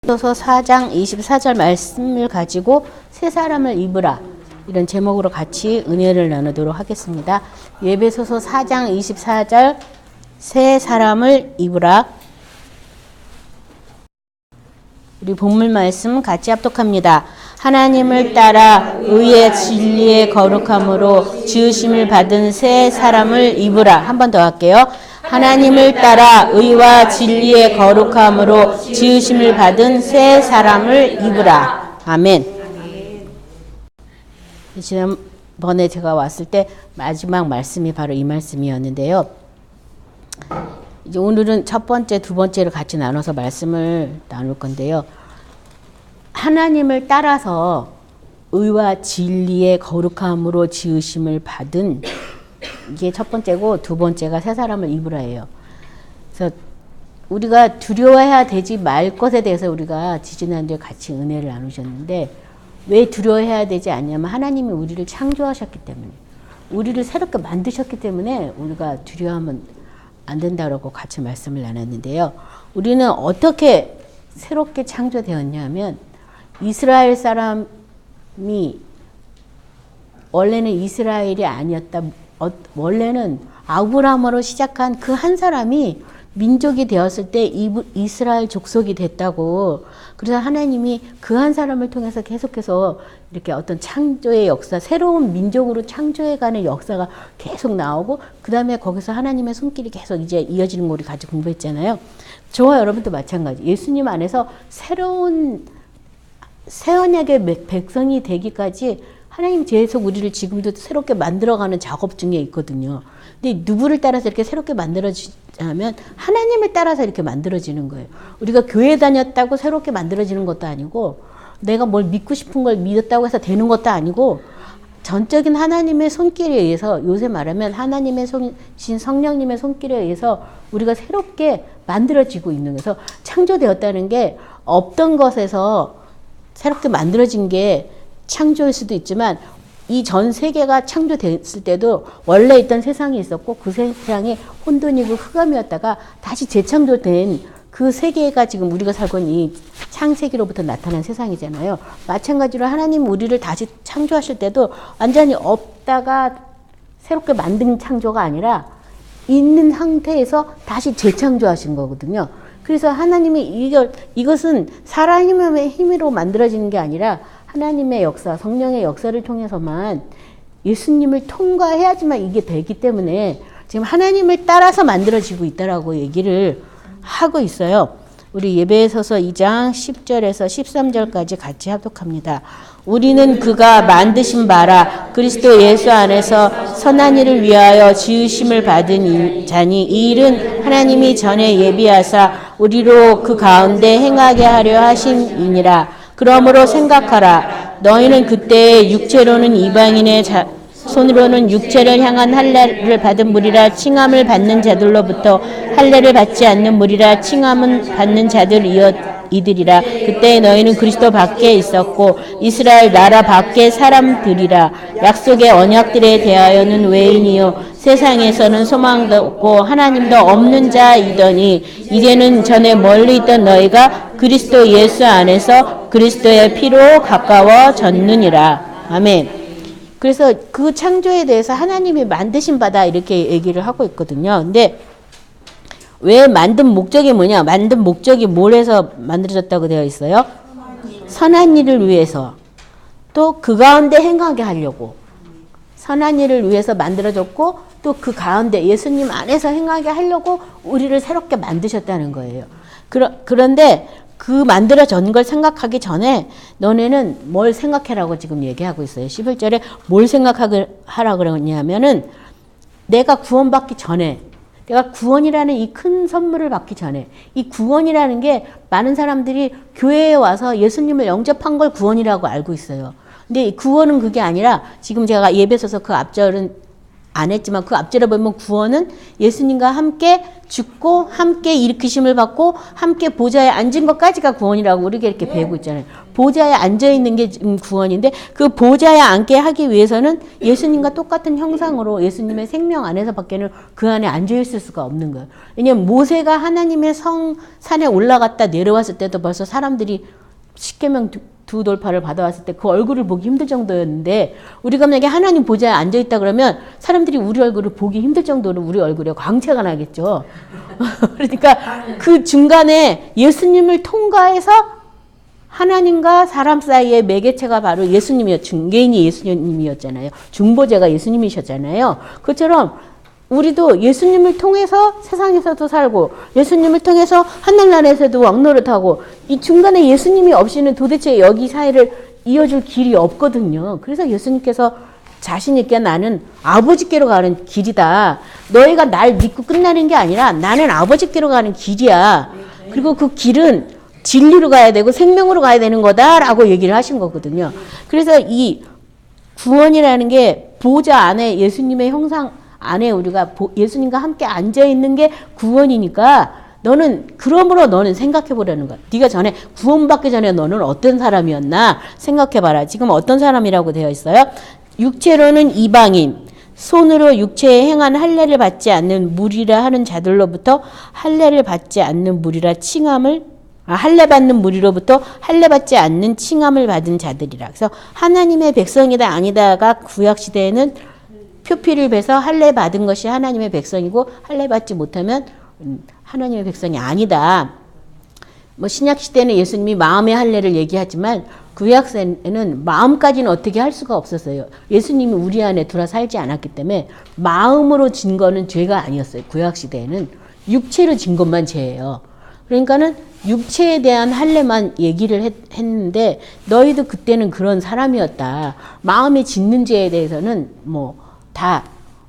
예배소서 4장 24절 말씀을 가지고 새 사람을 입으라, 이런 제목으로 같이 은혜를 나누도록 하겠습니다. 예배소서 4장 24절 새 사람을 입으라. 우리 본문 말씀 같이 합독합니다. 하나님을 따라 의의 진리의 거룩함으로 지으심을 받은 새 사람을 입으라. 한 번 더 할게요. 하나님을 따라 의와 진리의 거룩함으로 지으심을 받은 새 사람을 입으라. 아멘. 지난번에 제가 왔을 때 마지막 말씀이 바로 이 말씀이었는데요. 이제 오늘은 첫 번째, 두 번째를 같이 나눠서 말씀을 나눌 건데요. 하나님을 따라서 의와 진리의 거룩함으로 지으심을 받은, 이게 첫 번째고, 두 번째가 새 사람을 입으라예요. 그래서 우리가 두려워해야 되지 말 것에 대해서 우리가 지지난주에 같이 은혜를 나누셨는데, 왜 두려워해야 되지 않냐면 하나님이 우리를 창조하셨기 때문에, 우리를 새롭게 만드셨기 때문에 우리가 두려워하면 안 된다고 같이 말씀을 나눴는데요. 우리는 어떻게 새롭게 창조되었냐면, 이스라엘 사람이 원래는 이스라엘이 아니었다. 원래는 아브라함으로 시작한 그 한 사람이 민족이 되었을 때 이스라엘 족속이 됐다고. 그래서 하나님이 그 한 사람을 통해서 계속해서 이렇게 어떤 창조의 역사, 새로운 민족으로 창조해가는 역사가 계속 나오고, 그 다음에 거기서 하나님의 손길이 계속 이제 이어지는 거 우리 같이 공부했잖아요. 저와 여러분도 마찬가지. 예수님 안에서 새로운 새 언약의 백성이 되기까지 하나님 계속 우리를 지금도 새롭게 만들어가는 작업 중에 있거든요. 근데 누구를 따라서 이렇게 새롭게 만들어지냐면 하나님을 따라서 이렇게 만들어지는 거예요. 우리가 교회 다녔다고 새롭게 만들어지는 것도 아니고, 내가 뭘 믿고 싶은 걸 믿었다고 해서 되는 것도 아니고, 전적인 하나님의 손길에 의해서, 요새 말하면 하나님의 신 성령님의 손길에 의해서 우리가 새롭게 만들어지고 있는 거예요. 그래서 창조되었다는 게 없던 것에서 새롭게 만들어진 게 창조일 수도 있지만, 이 전 세계가 창조됐을 때도 원래 있던 세상이 있었고, 그 세상이 혼돈이고 흑암이었다가 다시 재창조된 그 세계가 지금 우리가 살고 있는 이 창세기로부터 나타난 세상이잖아요. 마찬가지로 하나님 우리를 다시 창조하실 때도 완전히 없다가 새롭게 만든 창조가 아니라 있는 상태에서 다시 재창조하신 거거든요. 그래서 하나님이 이것은 사람의 힘으로 만들어지는 게 아니라 하나님의 역사, 성령의 역사를 통해서만, 예수님을 통과해야지만 이게 되기 때문에 지금 하나님을 따라서 만들어지고 있다라고 얘기를 하고 있어요. 우리 예배소서 2장 10절에서 13절까지 같이 합독합니다. 우리는 그가 만드신 바라 그리스도 예수 안에서 선한 일을 위하여 지으심을 받은 자니, 이 일은 하나님이 전에 예비하사 우리로 그 가운데 행하게 하려 하심이니라. 그러므로 생각하라. 너희는 그때 육체로는 이방인의 손으로는 육체를 향한 할례를 받은 무리라 칭함을 받는 자들로부터 할례를 받지 않는 무리라 칭함은 받는 이들이라. 그때 너희는 그리스도 밖에 있었고 이스라엘 나라 밖의 사람들이라. 약속의 언약들에 대하여는 외인이요 세상에서는 소망도 없고 하나님도 없는 자이더니, 이제는 전에 멀리 있던 너희가 그리스도 예수 안에서 그리스도의 피로 가까워졌느니라. 아멘. 그래서 그 창조에 대해서 하나님이 만드신 바다 이렇게 얘기를 하고 있거든요. 근데 왜 만든 목적이 뭐냐? 만든 목적이 뭘 해서 만들어졌다고 되어 있어요? 선한 일을 위해서. 또 그 가운데 행하게 하려고. 선한 일을 위해서 만들어졌고, 또 그 가운데 예수님 안에서 행하게 하려고 우리를 새롭게 만드셨다는 거예요. 그런데 그 만들어진 걸 생각하기 전에 너네는 뭘 생각해라고 지금 얘기하고 있어요. 11절에 뭘 생각하라고 그러냐면은, 내가 구원받기 전에, 내가 구원이라는 이 큰 선물을 받기 전에, 이 구원이라는 게 많은 사람들이 교회에 와서 예수님을 영접한 걸 구원이라고 알고 있어요. 근데 구원은 그게 아니라, 지금 제가 예배소서 그 앞절은 안 했지만 그 앞절에 보면 구원은 예수님과 함께 죽고 함께 일으키심을 받고 함께 보좌에 앉은 것까지가 구원이라고 우리가 이렇게 배우고 있잖아요. 보좌에 앉아 있는 게 구원인데 그 보좌에 앉게 하기 위해서는 예수님과 똑같은 형상으로 예수님의 생명 안에서밖에는 그 안에 앉아 있을 수가 없는 거예요. 왜냐하면 모세가 하나님의 산에 올라갔다 내려왔을 때도 벌써 사람들이 십계명 두 돌파를 받아왔을 때 그 얼굴을 보기 힘들 정도였는데 우리가 만약에 하나님 보좌에 앉아있다 그러면 사람들이 우리 얼굴을 보기 힘들 정도로 우리 얼굴에 광채가 나겠죠. 그러니까 그 중간에 예수님을 통과해서 하나님과 사람 사이의 매개체가 바로 예수님이었, 중개인이 예수님이었잖아요. 중보자가 예수님이셨잖아요. 그처럼 우리도 예수님을 통해서 세상에서도 살고 예수님을 통해서 하늘나라에서도 왕노릇하고 이 중간에 예수님이 없이는 도대체 여기 사이를 이어줄 길이 없거든요. 그래서 예수님께서 자신 있게 나는 아버지께로 가는 길이다. 너희가 날 믿고 끝나는 게 아니라 나는 아버지께로 가는 길이야. 그리고 그 길은 진리로 가야 되고 생명으로 가야 되는 거다라고 얘기를 하신 거거든요. 그래서 이 구원이라는 게 보좌 안에 예수님의 형상 안에 우리가 예수님과 함께 앉아있는 게 구원이니까 그러므로 너는 생각해보라는 거야. 네가 전에 구원받기 전에 너는 어떤 사람이었나 생각해봐라. 지금 어떤 사람이라고 되어 있어요? 육체로는 이방인, 손으로 육체에 행한 할례를 받지 않는 무리라 하는 자들로부터 할례를 받지 않는 무리라 칭함을 할례 받는 무리로부터 할례 받지 않는 칭함을 받은 자들이라. 그래서 하나님의 백성이다 아니다가 구약 시대에는 표피를 베서 할례 받은 것이 하나님의 백성이고 할례 받지 못하면 하나님의 백성이 아니다. 뭐 신약 시대는 예수님이 마음의 할례를 얘기하지만 구약세는 마음까지는 어떻게 할 수가 없었어요. 예수님이 우리 안에 들어 살지 않았기 때문에 마음으로 진 거는 죄가 아니었어요. 구약 시대에는 육체로 진 것만 죄예요. 그러니까는 육체에 대한 할례만 얘기를 했는데 너희도 그때는 그런 사람이었다. 마음에 짓는 죄에 대해서는 다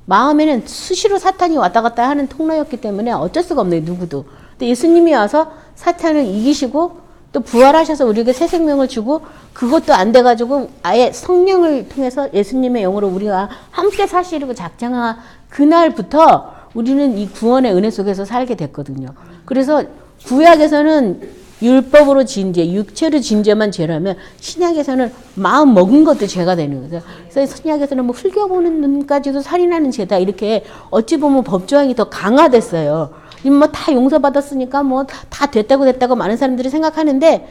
마음에는 수시로 사탄이 왔다 갔다 하는 통로였기 때문에 어쩔 수가 없네요. 누구도. 근데 예수님이 와서 사탄을 이기시고 또 부활하셔서 우리에게 새 생명을 주고 그것도 안 돼가지고 아예 성령을 통해서 예수님의 영으로 우리가 함께 사시려고 작정한 그날부터 우리는 이 구원의 은혜 속에서 살게 됐거든요. 그래서 구약에서는 율법으로 지은 죄, 육체로 지은 죄만 죄라면 신약에서는 마음 먹은 것도 죄가 되는 거죠. 그래서 신약에서는 흘겨보는 눈까지도 살인하는 죄다 이렇게 어찌 보면 법조항이 더 강화됐어요. 다 용서받았으니까 다 됐다고 많은 사람들이 생각하는데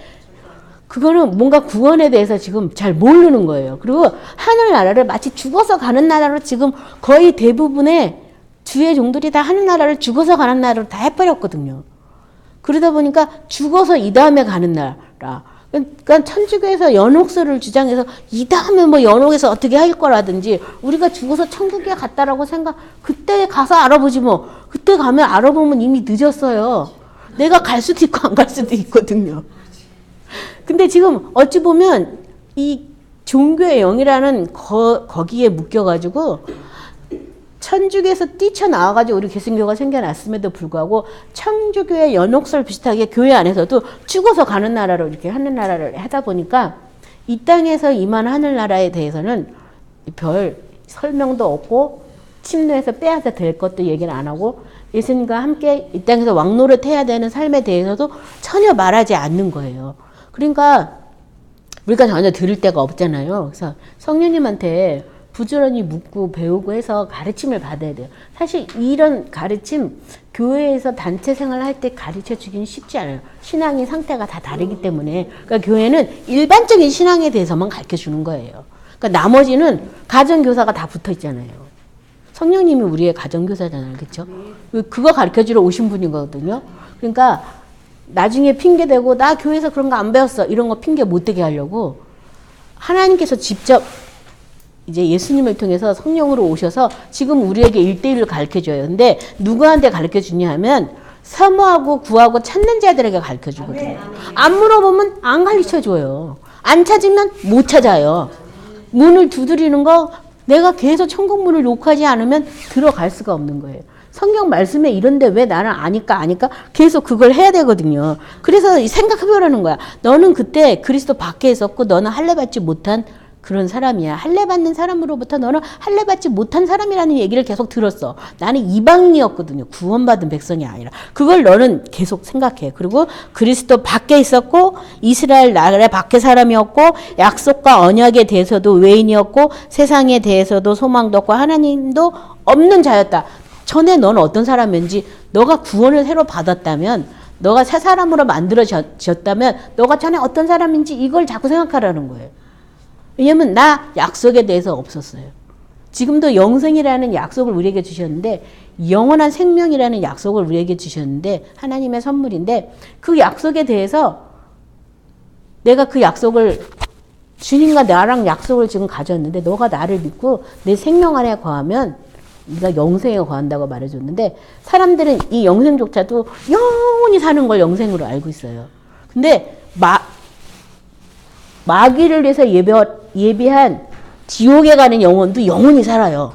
그거는 뭔가 구원에 대해서 지금 잘 모르는 거예요. 그리고 하늘나라를 마치 죽어서 가는 나라로 지금 거의 대부분의 주의 종들이 다 하늘나라를 죽어서 가는 나라로 다 해버렸거든요. 그러다 보니까 죽어서 이 다음에 가는 나라. 그러니까 천주교에서 연옥설을 주장해서 이 다음에 연옥에서 어떻게 할 거라든지 우리가 죽어서 천국에 갔다라고 그때 가서 알아보지 그때 가면 알아보면 이미 늦었어요. 내가 갈 수도 있고 안 갈 수도 있거든요. 근데 지금 어찌 보면 이 종교의 영이라는 거기에 묶여가지고 천주교에서 뛰쳐나와가지고 우리 개신교가 생겨났음에도 불구하고 천주교의 연옥설 비슷하게 교회 안에서도 죽어서 가는 나라로 이렇게 하늘나라를 하다 보니까 이 땅에서 임한 하늘나라에 대해서는 별 설명도 없고 침노해서 빼앗아 될 것도 얘기는 안 하고 예수님과 함께 이 땅에서 왕노릇 해야 되는 삶에 대해서도 전혀 말하지 않는 거예요. 그러니까 우리가 전혀 들을 데가 없잖아요. 그래서 성령님한테 부지런히 묻고 배우고 해서 가르침을 받아야 돼요. 사실 이런 가르침 교회에서 단체 생활할 때 가르쳐 주기는 쉽지 않아요. 신앙의 상태가 다 다르기 때문에. 그러니까 교회는 일반적인 신앙에 대해서만 가르쳐 주는 거예요. 그러니까 나머지는 가정교사가 다 붙어 있잖아요. 성령님이 우리의 가정교사잖아요. 그렇죠? 그거 가르쳐 주러 오신 분이거든요. 그러니까 나중에 핑계대고 나 교회에서 그런 거 안 배웠어. 이런 거 핑계 못 대게 하려고 하나님께서 직접 이제 예수님을 통해서 성령으로 오셔서 지금 우리에게 1대1로 가르쳐줘요. 근데 누구한테 가르쳐주냐 하면 사모하고 구하고 찾는 자들에게 가르쳐주거든요. 안 물어보면 안 가르쳐줘요. 안 찾으면 못 찾아요. 문을 두드리는 거 내가 계속 천국문을 욕하지 않으면 들어갈 수가 없는 거예요. 성경 말씀에 이런데 왜 나는 아니까 계속 그걸 해야 되거든요. 그래서 생각해보라는 거야. 너는 그때 그리스도 밖에 있었고 너는 할례 받지 못한 그런 사람이야. 할례 받는 사람으로부터 너는 할례 받지 못한 사람이라는 얘기를 계속 들었어. 나는 이방인이었거든요. 구원받은 백성이 아니라. 그걸 너는 계속 생각해. 그리고 그리스도 밖에 있었고 이스라엘 나라 밖에 사람이었고 약속과 언약에 대해서도 외인이었고 세상에 대해서도 소망도 없고 하나님도 없는 자였다. 전에 너는 어떤 사람인지 너가 구원을 새로 받았다면 너가 새 사람으로 만들어졌다면 너가 전에 어떤 사람인지 이걸 자꾸 생각하라는 거예요. 왜냐면 나 약속에 대해서 없었어요. 지금도 영생이라는 약속을 우리에게 주셨는데 영원한 생명이라는 약속을 우리에게 주셨는데 하나님의 선물인데 그 약속에 대해서 내가 그 약속을 주님과 나랑 약속을 지금 가졌는데 너가 나를 믿고 내 생명 안에 거하면 네가 영생에 거한다고 말해줬는데 사람들은 이 영생조차도 영원히 사는 걸 영생으로 알고 있어요. 근데 마귀를 위해서 예비한 지옥에 가는 영혼도 영원히 살아요.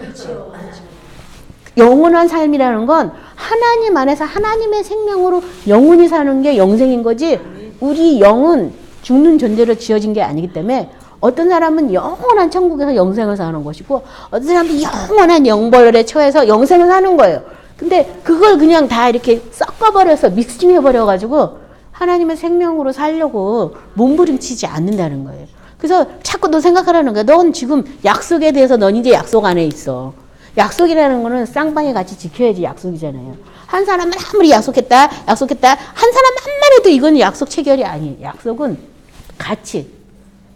영원한 삶이라는 건 하나님 안에서 하나님의 생명으로 영원히 사는 게 영생인 거지 우리 영은 죽는 존재로 지어진 게 아니기 때문에 어떤 사람은 영원한 천국에서 영생을 사는 것이고 어떤 사람은 영원한 영벌에 처해서 영생을 사는 거예요. 근데 그걸 그냥 다 이렇게 섞어버려서 믹싱해버려가지고 하나님의 생명으로 살려고 몸부림치지 않는다는 거예요. 그래서 자꾸 너 생각하라는 거야. 넌 지금 약속에 대해서 넌 이제 약속 안에 있어. 약속이라는 거는 쌍방이 같이 지켜야지 약속이잖아요. 한 사람은 아무리 약속했다. 한 사람만 해도 이건 약속 체결이 아니에요. 약속은 같이.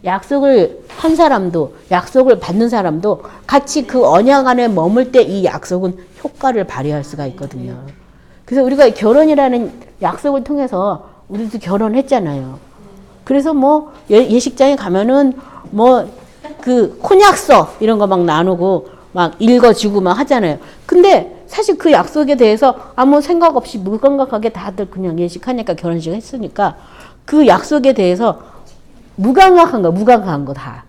약속을 한 사람도 약속을 받는 사람도 같이 그 언약 안에 머물 때 이 약속은 효과를 발휘할 수가 있거든요. 그래서 우리가 결혼이라는 약속을 통해서 우리도 결혼했잖아요. 그래서 뭐 예식장에 가면은 뭐 그 혼약서 이런 거 막 나누고 막 읽어주고 막 하잖아요. 근데 사실 그 약속에 대해서 아무 생각 없이 무감각하게 다들 그냥 예식하니까 결혼식 했으니까 그 약속에 대해서 무감각한 거 다.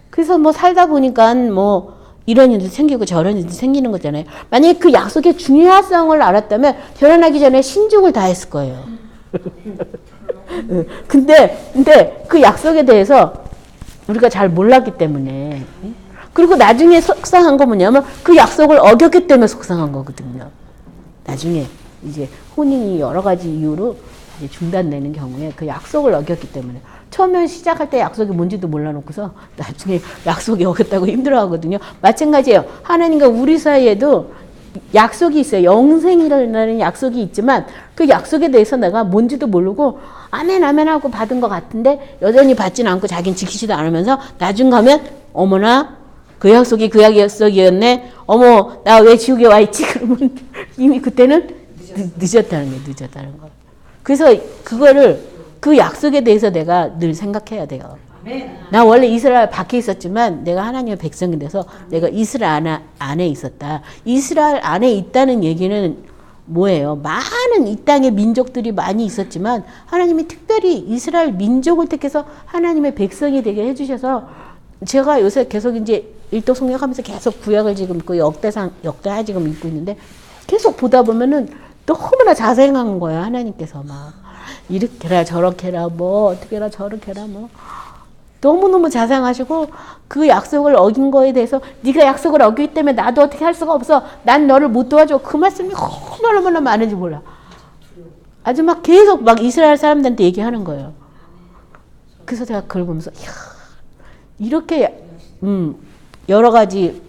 그래서 뭐 살다 보니까 뭐 이런 일도 생기고 저런 일도 생기는 거잖아요. 만약에 그 약속의 중요성을 알았다면 결혼하기 전에 신중을 다 했을 거예요. 근데 그 약속에 대해서 우리가 잘 몰랐기 때문에 그리고 나중에 속상한 거 뭐냐면 그 약속을 어겼기 때문에 속상한 거거든요. 나중에 이제 혼인이 여러 가지 이유로 이제 중단되는 경우에 그 약속을 어겼기 때문에 처음에 시작할 때 약속이 뭔지도 몰라놓고서 나중에 약속이 어겼다고 힘들어하거든요. 마찬가지예요. 하나님과 우리 사이에도 약속이 있어요. 영생이라는 약속이 있지만 그 약속에 대해서 내가 뭔지도 모르고 아멘 아멘 하고 받은 것 같은데 여전히 받지는 않고 자기는 지키지도 않으면서 나중 가면 어머나 그 약속이 그 약속이었네. 어머 나 왜 지옥에 와 있지? 그러면 이미 그때는 늦었다는 거예요. 늦었다는 거. 그래서 그거를 그 약속에 대해서 내가 늘 생각해야 돼요. 나 원래 이스라엘 밖에 있었지만 내가 하나님의 백성이 돼서 내가 이스라엘 안에 있었다. 이스라엘 안에 있다는 얘기는 뭐예요? 많은 이 땅의 민족들이 많이 있었지만 하나님이 특별히 이스라엘 민족을 택해서 하나님의 백성이 되게 해주셔서 제가 요새 계속 이제 일독 성경하면서 계속 구약을 지금 있고 역대하 지금 읽고 있는데 계속 보다 보면은 너무나 자생한 거예요. 하나님께서 막 이렇게 해라 저렇게 해라 뭐 어떻게 해라 저렇게 해라 뭐 너무너무 자상하시고 그 약속을 어긴 거에 대해서 네가 약속을 어기기 때문에 나도 어떻게 할 수가 없어. 난 너를 못 도와줘. 그 말씀이 얼마나 많은지 몰라. 아주 막 계속 막 이스라엘 사람들한테 얘기하는 거예요. 그래서 제가 그걸 보면서 이야, 이렇게 여러 가지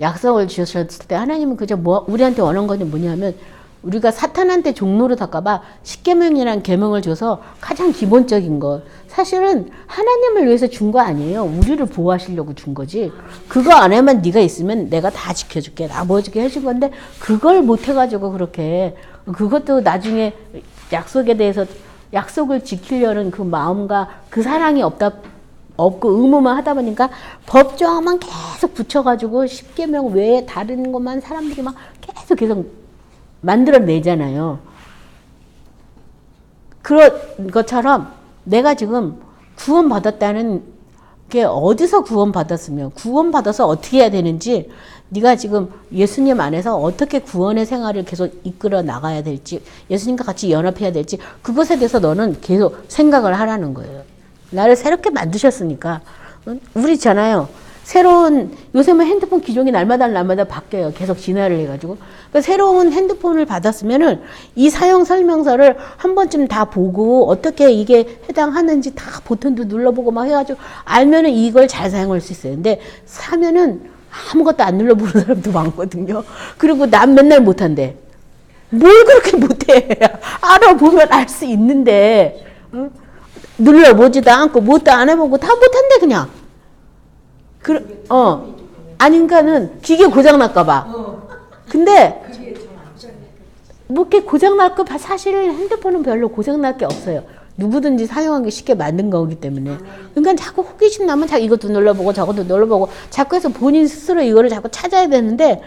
약속을 주셨을 때 하나님은 그저 뭐 우리한테 원한 것은 뭐냐면 우리가 사탄한테 종로를 탈까봐 십계명이라는 계명을 줘서 가장 기본적인 것. 사실은 하나님을 위해서 준 거 아니에요. 우리를 보호하시려고 준 거지. 그거 안에만 네가 있으면 내가 다 지켜줄게. 나머지게 해준 건데 그걸 못 해가지고 그렇게 그것도 나중에 약속에 대해서 약속을 지키려는 그 마음과 그 사랑이 없고 의무만 하다 보니까 법조항만 계속 붙여가지고 십계명 외에 다른 것만 사람들이 막 계속 만들어내잖아요. 그런 것처럼 내가 지금 구원받았다는 게 어디서 구원받았으며 구원받아서 어떻게 해야 되는지 네가 지금 예수님 안에서 어떻게 구원의 생활을 계속 이끌어 나가야 될지 예수님과 같이 연합해야 될지 그것에 대해서 너는 계속 생각을 하라는 거예요. 나를 새롭게 만드셨으니까 우리 있잖아요. 새로운 요새는 핸드폰 기종이 날마다 바뀌어요. 계속 진화를 해가지고. 그러니까 새로운 핸드폰을 받았으면은 이 사용 설명서를 한 번쯤 다 보고 어떻게 이게 해당하는지 다 버튼도 눌러보고 막 해가지고 알면은 이걸 잘 사용할 수 있어요. 근데 사면은 아무것도 안 눌러보는 사람도 많거든요. 그리고 난 맨날 못한대. 뭘 그렇게 못해? 알아보면 알 수 있는데 응? 눌러보지도 않고 뭣도 안 해보고 다 못한대 그냥. 아닌가는 기계 고장 날까봐. 근데 뭐 이렇게 고장 날까 봐 사실 핸드폰은 별로 고장 날 게 없어요. 누구든지 사용하기 쉽게 만든 거기 때문에. 그러니까 자꾸 호기심 나면 자꾸 이것도 눌러보고 저것도 눌러보고 자꾸 해서 본인 스스로 이거를 자꾸 찾아야 되는데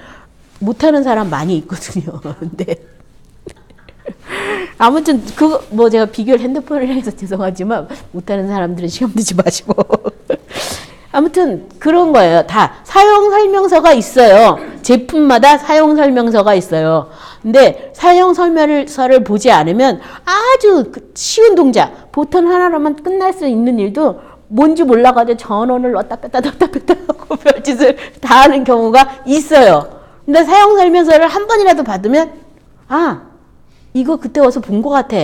못하는 사람 많이 있거든요. 근데 아무튼 그거 뭐 제가 비교를 핸드폰을 해서 죄송하지만 못하는 사람들은 시험 들지 마시고 아무튼 그런 거예요. 다 사용 설명서가 있어요. 제품마다 사용 설명서가 있어요. 근데 사용 설명서를 보지 않으면 아주 쉬운 동작, 버튼 하나로만 끝날 수 있는 일도 뭔지 몰라가지고 전원을 넣었다 뺐다 하고 별짓을 다 하는 경우가 있어요. 근데 사용 설명서를 한 번이라도 받으면 이거 그때 와서 본 것 같아.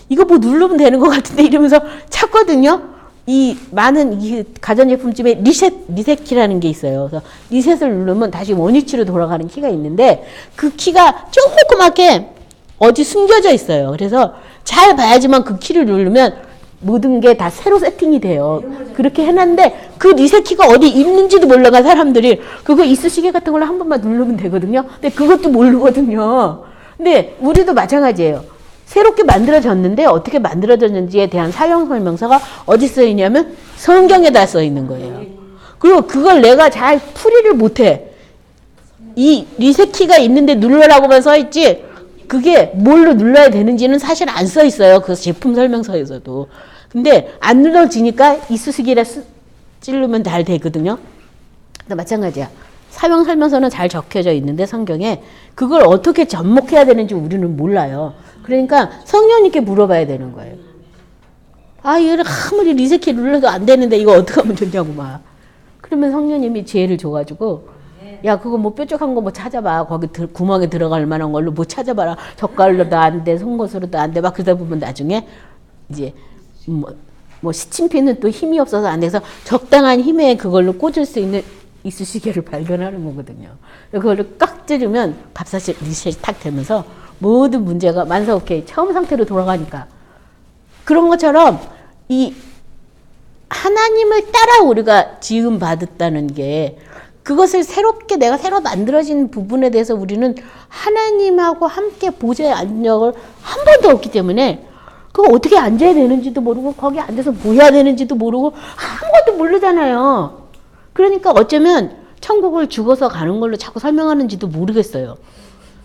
이거 뭐 누르면 되는 것 같은데 이러면서 찾거든요. 이 많은 이 가전제품집에 리셋 키라는 게 있어요. 그래서 리셋을 누르면 다시 원위치로 돌아가는 키가 있는데 그 키가 조그맣게 어디 숨겨져 있어요. 그래서 잘 봐야지만 그 키를 누르면 모든 게 다 새로 세팅이 돼요. 그렇게 해놨는데 그 리셋 키가 어디 있는지도 몰라가 사람들이 그거 이쑤시개 같은 걸로 한 번만 누르면 되거든요. 근데 그것도 모르거든요. 근데 우리도 마찬가지예요. 새롭게 만들어졌는데 어떻게 만들어졌는지에 대한 사용 설명서가 어디 써 있냐면 성경에다 써 있는 거예요. 그리고 그걸 내가 잘 풀이를 못해. 이 리셋 키가 있는데 눌러라고만 써 있지 그게 뭘로 눌러야 되는지는 사실 안 써 있어요. 그 제품 설명서에서도. 근데 안 눌러지니까 이쑤시개를 찌르면 잘 되거든요. 근데 마찬가지야. 사용 설명서는 잘 적혀져 있는데 성경에 그걸 어떻게 접목해야 되는지 우리는 몰라요. 그러니까 성령님께 물어봐야 되는 거예요. 이거를 아무리 리셋키 눌러도 안 되는데 이거 어떻게 하면 좋냐고 막. 그러면 성령님이 지혜를 줘가지고 야 그거 뭐 뾰족한 거 뭐 찾아봐. 거기 구멍에 들어갈 만한 걸로 뭐 찾아봐라. 젓갈로도 안 돼. 송곳으로도 안 돼. 막 그러다 보면 나중에 이제 뭐 시침핀은 또 힘이 없어서 안 돼서 적당한 힘에 그걸로 꽂을 수 있는 이쑤시개를 발견하는 거거든요. 그거를 깍 찌르면 밥솥이 리셋이 탁 되면서 모든 문제가 만사오케이 처음 상태로 돌아가니까 그런 것처럼 이 하나님을 따라 우리가 지음 받았다는 게 그것을 새롭게 내가 새로 만들어진 부분에 대해서 우리는 하나님하고 함께 보좌에 앉은 적을 한 번도 없기 때문에 그거 어떻게 앉아야 되는지도 모르고 거기 앉아서 뭐 해야 되는지도 모르고 아무것도 모르잖아요. 그러니까 어쩌면 천국을 죽어서 가는 걸로 자꾸 설명하는지도 모르겠어요.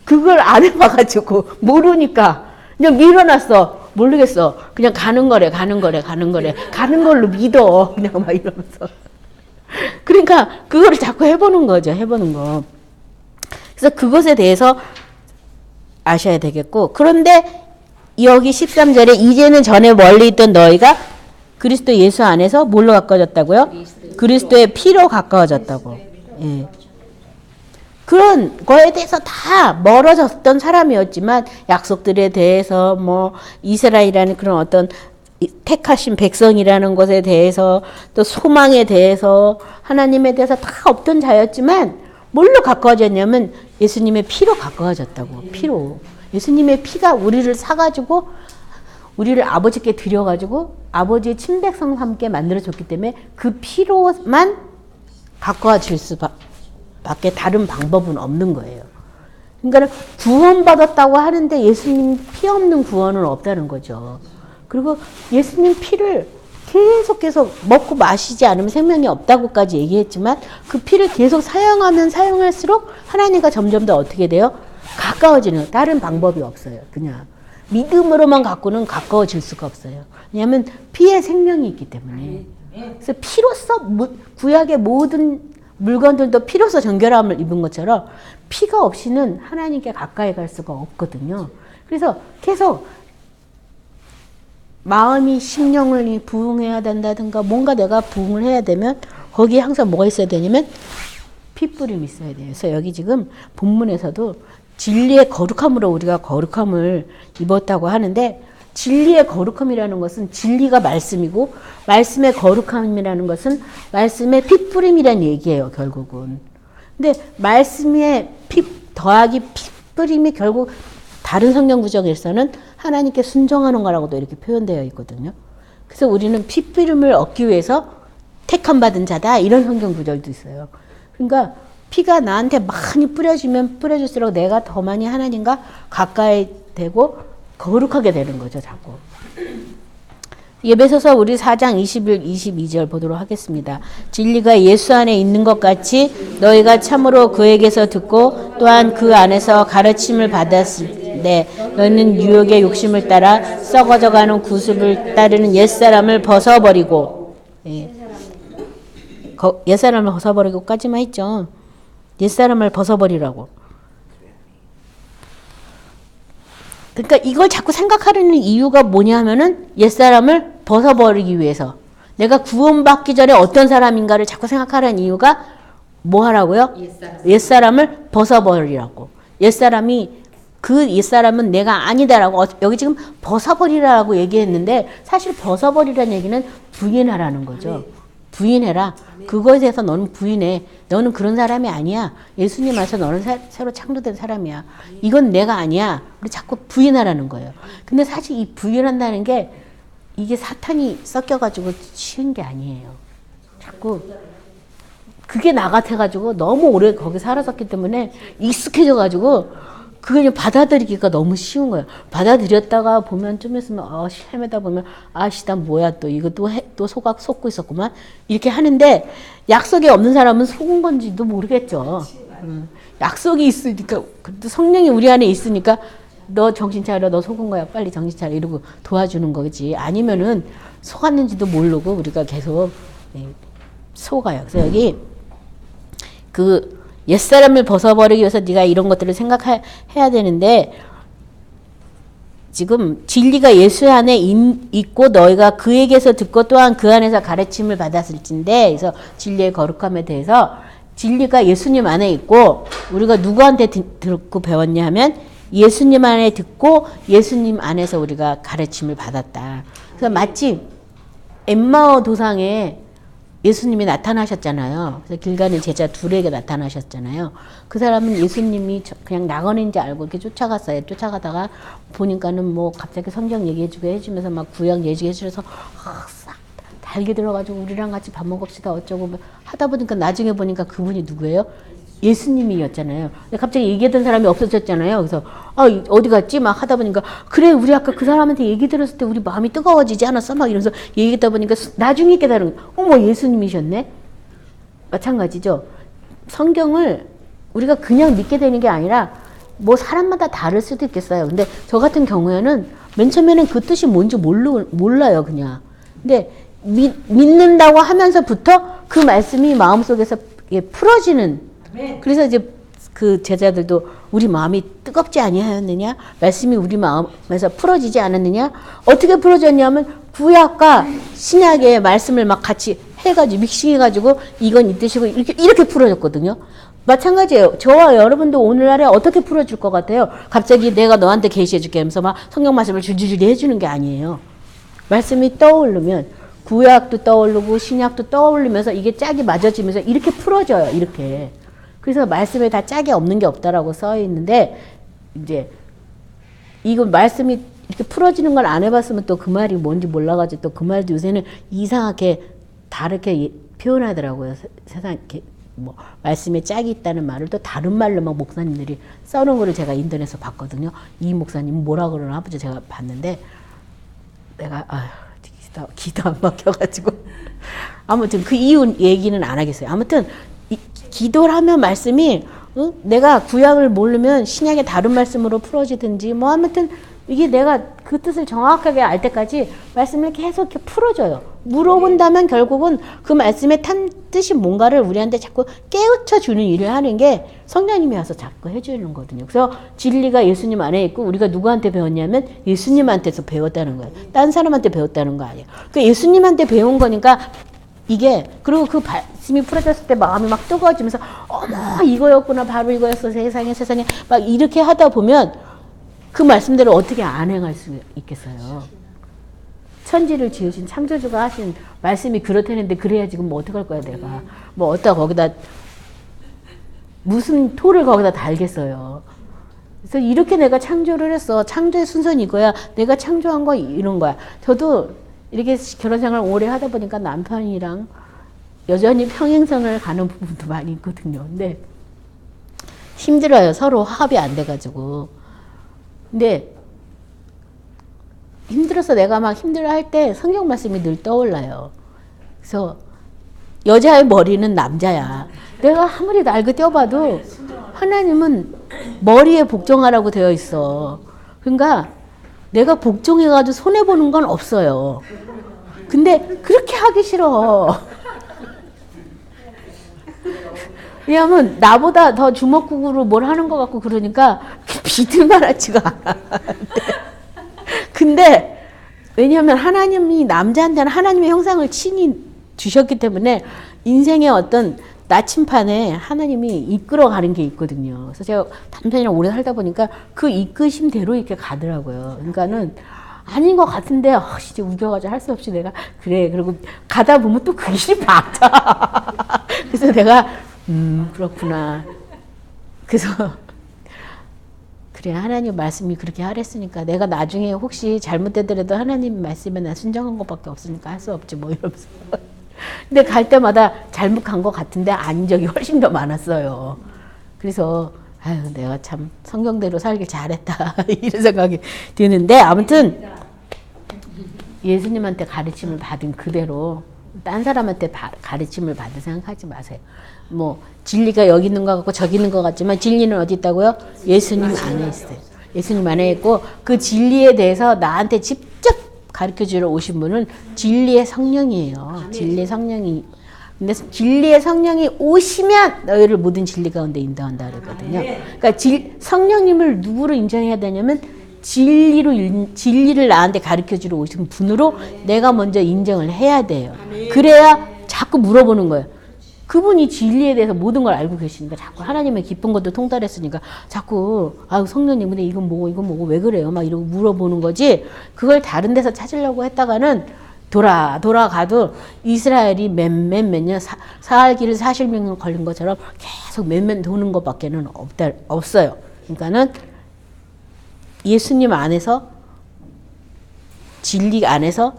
그걸 안 해봐가지고 모르니까 그냥 밀어놨어. 모르겠어. 그냥 가는 걸로 믿어. 그냥 막 이러면서. 그러니까 그거를 자꾸 해보는 거죠. 해보는 거. 그래서 그것에 대해서 아셔야 되겠고 그런데 여기 13절에 이제는 전에 멀리 있던 너희가 그리스도 예수 안에서 뭘로 가까워졌다고요? 그리스도의 피로 가까워졌다고. 예. 그런 거에 대해서 다 멀어졌던 사람이었지만 약속들에 대해서 뭐 이스라엘이라는 그런 어떤 택하신 백성이라는 것에 대해서 또 소망에 대해서 하나님에 대해서 다 없던 자였지만 뭘로 가까워졌냐면 예수님의 피로 가까워졌다고. 피로. 예수님의 피가 우리를 사가지고 우리를 아버지께 드려가지고 아버지의 친백성 함께 만들어줬기 때문에 그 피로만 가까워질 수밖에 다른 방법은 없는 거예요. 그러니까 구원받았다고 하는데 예수님 피 없는 구원은 없다는 거죠. 그리고 예수님 피를 계속 먹고 마시지 않으면 생명이 없다고까지 얘기했지만 그 피를 계속 사용하면 사용할수록 하나님과 점점 더 어떻게 돼요? 가까워지는 다른 방법이 없어요. 그냥 믿음으로만 갖고는 가까워질 수가 없어요. 왜냐하면 피에 생명이 있기 때문에. 그래서 피로써 구약의 모든 물건들도 피로써 정결함을 입은 것처럼 피가 없이는 하나님께 가까이 갈 수가 없거든요. 그래서 계속 마음이 심령을 부응해야 된다든가 뭔가 내가 부응을 해야 되면 거기에 항상 뭐가 있어야 되냐면 핏부림이 있어야 돼요. 그래서 여기 지금 본문에서도 진리의 거룩함으로 우리가 거룩함을 입었다고 하는데 진리의 거룩함이라는 것은 진리가 말씀이고 말씀의 거룩함이라는 것은 말씀의 핏부림이라는 얘기예요. 결국은. 근데 말씀의 핏 더하기 핏부림이 결국 다른 성경 구절에서는 하나님께 순종하는 거라고도 이렇게 표현되어 있거든요. 그래서 우리는 핏부림을 얻기 위해서 택함 받은 자다 이런 성경 구절도 있어요. 그러니까 피가 나한테 많이 뿌려지면 뿌려질수록 내가 더 많이 하나님과 가까이 되고 거룩하게 되는 거죠. 자꾸. 에베소서 우리 4장 21, 22절 보도록 하겠습니다. 진리가 예수 안에 있는 것 같이 너희가 참으로 그에게서 듣고 또한 그 안에서 가르침을 받았을 때 너희는 유혹의 욕심을 따라 썩어져가는 구습을 따르는 옛사람을 벗어버리고 옛사람을 벗어버리고까지만 했죠. 옛사람을 벗어버리라고. 그러니까 이걸 자꾸 생각하려는 이유가 뭐냐면은 옛사람을 벗어버리기 위해서. 내가 구원받기 전에 어떤 사람인가를 자꾸 생각하려는 이유가 뭐 하라고요? 옛사람을 벗어버리라고. 그 옛사람은 내가 아니다라고. 여기 지금 벗어버리라고 얘기했는데 사실 벗어버리라는 얘기는 부인하라는 거죠. 부인해라. 그거에 대해서 너는 부인해. 너는 그런 사람이 아니야. 예수님 안에서 너는 새로 창조된 사람이야. 이건 내가 아니야. 우리 자꾸 부인하라는 거예요. 근데 사실 이 부인한다는 게 이게 사탄이 섞여가지고 쉬운 게 아니에요. 자꾸 그게 나 같아가지고 너무 오래 거기 살았었기 때문에 익숙해져가지고 그걸 그냥 받아들이기가 너무 쉬운 거예요. 받아들였다가 보면 좀 있으면 헤매다 보면 아씨 난 뭐야 또 이거 또 속고 있었구만 이렇게 하는데 약속이 없는 사람은 속은 건지도 모르겠죠. 약속이 있으니까 성령이 우리 안에 있으니까 너 정신 차려 너 속은 거야 빨리 정신 차려 이러고 도와주는 거지. 아니면은 속았는지도 모르고 우리가 계속 속아요. 그래서 여기 옛사람을 벗어버리기 위해서 네가 이런 것들을 생각해야 되는데 지금 진리가 예수 안에 있고 너희가 그에게서 듣고 또한 그 안에서 가르침을 받았을진데 그래서 진리의 거룩함에 대해서 진리가 예수님 안에 있고 우리가 누구한테 듣고 배웠냐 하면 예수님 안에 듣고 예수님 안에서 우리가 가르침을 받았다. 그래서 마치 엠마오 도상에 예수님이 나타나셨잖아요. 그래서 길 가는 제자 둘에게 나타나셨잖아요. 그 사람은 예수님이 그냥 낙원인지 알고 이렇게 쫓아갔어요. 쫓아가다가 보니까는 뭐 갑자기 성경 얘기해주고 해주면서 막 구약 얘기해주면서 싹 달게 들어가지고 우리랑 같이 밥 먹읍시다 어쩌고 하다 보니까 나중에 보니까 그분이 누구예요? 예수님이었잖아요. 근데 갑자기 얘기하던 사람이 없어졌잖아요. 그래서 어디 갔지? 막 하다 보니까 그래 우리 아까 그 사람한테 얘기 들었을 때 우리 마음이 뜨거워지지 않았어? 막 이러면서 얘기하다 보니까 나중에 깨달은 어머 예수님이셨네? 마찬가지죠. 성경을 우리가 그냥 믿게 되는 게 아니라 뭐 사람마다 다를 수도 있겠어요. 근데 저 같은 경우에는 맨 처음에는 그 뜻이 뭔지 몰라요 그냥. 근데 믿는다고 하면서부터 그 말씀이 마음속에서 풀어지는 그래서 이제 그 제자들도 우리 마음이 뜨겁지 아니하였느냐? 말씀이 우리 마음에서 풀어지지 않았느냐? 어떻게 풀어졌냐면 구약과 신약의 말씀을 막 같이 해가지고 믹싱해가지고 이건 이 뜻이고 이렇게 풀어졌거든요. 마찬가지예요. 저와 여러분도 오늘날에 어떻게 풀어줄 것 같아요? 갑자기 내가 너한테 계시해줄게 하면서 막 성경 말씀을 줄줄이 해주는 게 아니에요. 말씀이 떠오르면 구약도 떠오르고 신약도 떠오르면서 이게 짝이 맞아지면서 이렇게 풀어져요. 이렇게. 그래서 말씀에 다 짝이 없는 게 없다라고 써 있는데 이제 이거 말씀이 이렇게 풀어지는 걸 안 해봤으면 또 그 말이 뭔지 몰라가지고 또 그 말도 요새는 이상하게 다르게 표현하더라고요. 세상 이렇게 뭐 말씀에 짝이 있다는 말을 또 다른 말로 막 목사님들이 써놓은 거를 제가 인터넷에서 봤거든요. 이 목사님 뭐라 그러나 아버지 제가 봤는데 내가 기도 안 막혀가지고 아무튼 그 이유 얘기는 안 하겠어요. 아무튼 기도를 하면 말씀이 내가 구약을 모르면 신약의 다른 말씀으로 풀어지든지 뭐 아무튼 이게 내가 그 뜻을 정확하게 알 때까지 말씀을 계속 이렇게 풀어줘요. 물어본다면 결국은 그 말씀의 뜻이 뭔가를 우리한테 자꾸 깨우쳐 주는 일을 하는 게 성령님이 와서 자꾸 해주는 거거든요. 그래서 진리가 예수님 안에 있고 우리가 누구한테 배웠냐면 예수님한테서 배웠다는 거예요. 딴 사람한테 배웠다는 거 아니에요. 그 예수님한테 배운 거니까 이게, 그리고 그 말씀이 풀어졌을 때 마음이 막 뜨거워지면서 어머 이거였구나, 바로 이거였어, 세상에 막 이렇게 하다 보면 그 말씀대로 어떻게 안 행할 수 있겠어요. 천지를 지으신 창조주가 하신 말씀이 그렇다는데 그래야 지금 뭐 어떡할 거야 내가. 뭐 어디다 거기다 무슨 토를 거기다 달겠어요. 그래서 이렇게 내가 창조를 했어. 창조의 순서는 이거야. 내가 창조한 거 이런 거야. 저도 이렇게 결혼 생활 오래 하다 보니까 남편이랑 여전히 평행선을 가는 부분도 많이 있거든요. 근데 힘들어요. 서로 화합이 안 돼가지고. 근데 힘들어서 내가 막 힘들어할 때 성경 말씀이 늘 떠올라요. 그래서 여자의 머리는 남자야. 내가 아무리 날개 떼어봐도 하나님은 머리에 복종하라고 되어 있어. 그러니까 내가 복종해가지고 손해보는 건 없어요. 근데 그렇게 하기 싫어. 왜냐하면 나보다 더 주먹구구로 뭘 하는 것 같고 그러니까 비틀만하지가 않아. 근데 왜냐하면 하나님이 남자한테는 하나님의 형상을 친히 주셨기 때문에 인생의 어떤 나침판에 하나님이 이끌어가는 게 있거든요. 그래서 제가 남편이랑 오래 살다 보니까 그 이끄심대로 이렇게 가더라고요. 그러니까는 아닌 것 같은데 진짜 우겨가지고 할 수 없이 내가 그래. 그리고 가다 보면 또 그 일이 맞아. 그래서 내가 그렇구나. 그래서 그래, 하나님 말씀이 그렇게 하랬으니까 내가 나중에 혹시 잘못되더라도 하나님 말씀에 나 순종한 것밖에 없으니까 할 수 없지 뭐 이러면서. 근데 갈 때마다 잘못 간 것 같은데 아닌 적이 훨씬 더 많았어요. 그래서 아유 내가 참 성경대로 살길 잘했다 이런 생각이 드는데, 아무튼 예수님한테 가르침을 받은 그대로 딴 사람한테 가르침을 받을 생각하지 마세요. 뭐 진리가 여기 있는 것 같고 저기 있는 것 같지만 진리는 어디 있다고요? 예수님 안에 있어요. 예수님 안에 있고 그 진리에 대해서 나한테 직접 가르쳐주러 오신 분은 진리의 성령이에요. 진리의 성령이. 근데 진리의 성령이 오시면 너희를 모든 진리 가운데 인도한다 그러거든요. 그러니까 성령님을 누구로 인정해야 되냐면 진리를 나한테 가르쳐주러 오신 분으로 내가 먼저 인정을 해야 돼요. 그래야 자꾸 물어보는 거예요. 그분이 진리에 대해서 모든 걸 알고 계시니까 자꾸 하나님의 깊은 것도 통달했으니까 자꾸 아유 성령님 근데 이건 뭐고 왜 그래요? 막 이러고 물어보는 거지. 그걸 다른 데서 찾으려고 했다가는 돌아가도 이스라엘이 몇 년 살기를 40년 걸린 것처럼 계속 몇몇 도는 것밖에는 없어요. 그러니까는 예수님 안에서 진리 안에서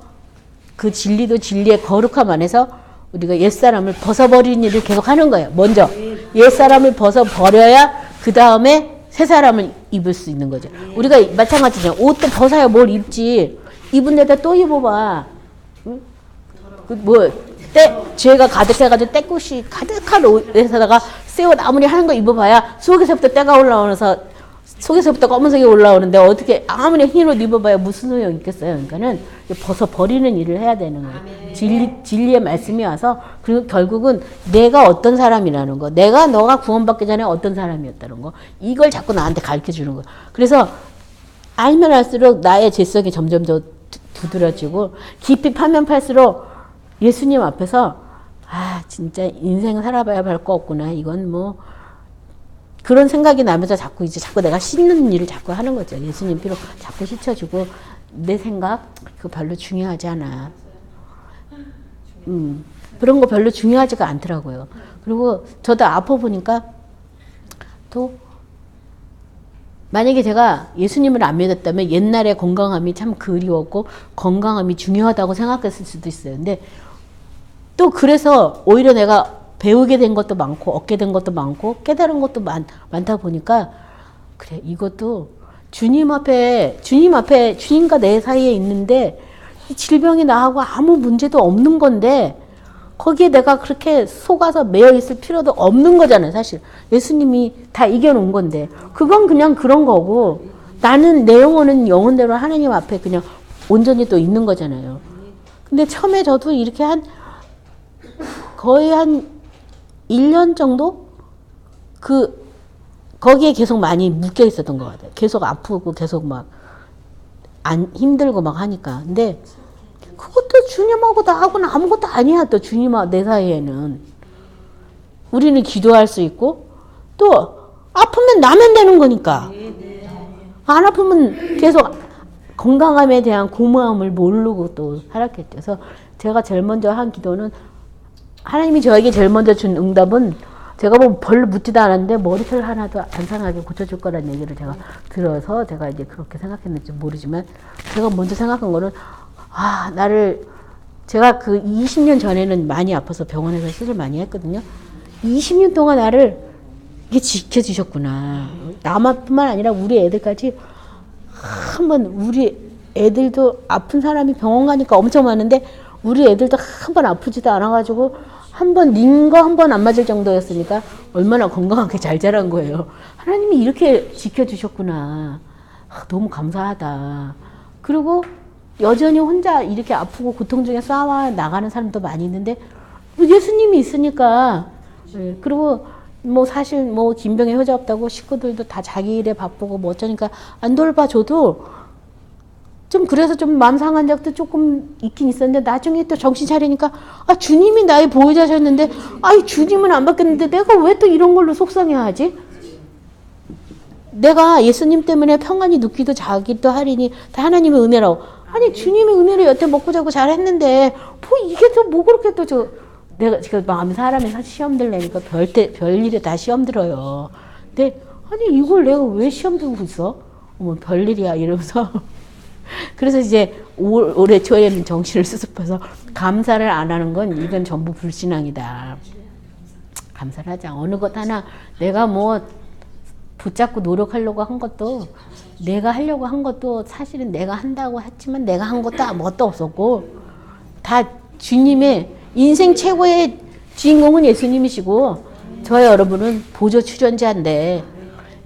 그 진리도 진리의 거룩함 안에서 우리가 옛사람을 벗어버리는 일을 계속 하는 거예요. 먼저 옛사람을 벗어버려야 그 다음에 새사람을 입을 수 있는 거죠. 우리가 마찬가지죠. 옷도 벗어야 뭘 입지. 입은 데다 또 입어봐. 응? 죄가 가득해가지고 때꽃이 가득한 옷에다가 새 옷 아무리 하는 거 입어봐야 속에서부터 때가 올라오면서 속에서부터 검은색이 올라오는데 어떻게 아무리 흰 옷 입어봐야 무슨 소용이 있겠어요. 그러니까는 벗어버리는 일을 해야 되는 거예요. 진리의 말씀이 와서 그리고 결국은 내가 어떤 사람이라는 거, 너가 구원받기 전에 어떤 사람이었다는 거, 이걸 자꾸 나한테 가르쳐 주는 거예요. 그래서 알면 알수록 나의 죄성이 점점 더 두드러지고 깊이 파면 팔수록 예수님 앞에서 진짜 인생 살아봐야 할 거 없구나. 이건 뭐 그런 생각이 나면서 자꾸 내가 씻는 일을 자꾸 하는 거죠. 예수님 피로 자꾸 씻어주고 내 생각 그거 별로 중요하지 않아. 그런 거 별로 중요하지가 않더라고요. 그리고 저도 아파 보니까 또 만약에 제가 예수님을 안 믿었다면 옛날에 건강함이 참 그리웠고 건강함이 중요하다고 생각했을 수도 있어요. 근데 또 그래서 오히려 내가 배우게 된 것도 많고 얻게 된 것도 많고 깨달은 것도 많다 보니까 그래 이것도 주님과 내 사이에 있는데 이 질병이 나하고 아무 문제도 없는 건데 거기에 내가 그렇게 속아서 매여 있을 필요도 없는 거잖아요. 사실 예수님이 다 이겨놓은 건데 그건 그냥 그런 거고 나는 내 영혼은 영혼대로 하나님 앞에 그냥 온전히 또 있는 거잖아요. 근데 처음에 저도 이렇게 거의 한 1년 정도 거기에 계속 많이 묶여 있었던 것 같아요. 계속 아프고 계속 막 힘들고 막 하니까. 근데 그것도 주님하고 나하고는 아무것도 아니야. 또 주님하고 내 사이에는. 우리는 기도할 수 있고 또 아프면 나면 되는 거니까. 안 아프면 계속 건강함에 대한 고마움을 모르고 또 살았겠죠. 그래서 제가 제일 먼저 한 기도는 하나님이 저에게 제일 먼저 준 응답은 제가 뭐 별로 묻지도 않았는데 머리털 하나도 안 상하게 고쳐줄 거라는 얘기를 제가 들어서 제가 이제 그렇게 생각했는지 모르지만 제가 먼저 생각한 거는 제가 그 20년 전에는 많이 아파서 병원에서 수술 많이 했거든요. 20년 동안 나를 이게 지켜주셨구나. 나만뿐만 아니라 우리 애들까지 한번 우리 애들도 아픈 사람이 병원 가니까 엄청 많은데 우리 애들도 한 번 아프지도 않아가지고 한 번 링거 한 번 안 맞을 정도였으니까 얼마나 건강하게 잘 자란 거예요. 하나님이 이렇게 지켜주셨구나. 너무 감사하다. 그리고 여전히 혼자 이렇게 아프고 고통 중에 싸워 나가는 사람도 많이 있는데 예수님이 있으니까. 그리고 뭐 사실 뭐 김병에 효자 없다고 식구들도 다 자기 일에 바쁘고 뭐 어쩌니까 안 돌봐줘도 좀 그래서 좀 마음 상한 적도 조금 있긴 있었는데 나중에 또 정신 차리니까 주님이 나의 보호자셨는데 주님은 안 바뀌었는데 내가 왜 또 이런 걸로 속상해하지? 내가 예수님 때문에 평안히 눕기도 자기도 하리니 다 하나님의 은혜라고. 아니 주님의 은혜로 여태 먹고 자고 잘했는데 뭐 이게 또 뭐 그렇게 또 내가 지금 마음이 사람이 시험 들려니까 별일에 다 시험 들어요. 근데 아니 이걸 내가 왜 시험 들고 있어? 별일이야 이러면서 그래서 이제 올해 초에는 정신을 수습해서 감사를 안 하는 건 이건 전부 불신앙이다. 감사를 하자. 어느 것 하나 내가 뭐 붙잡고 노력하려고 한 것도 내가 하려고 한 것도 사실은 내가 한다고 했지만 내가 한 것도 아무것도 없었고 다 주님의 인생 최고의 주인공은 예수님이시고 저희 여러분은 보조 출연자인데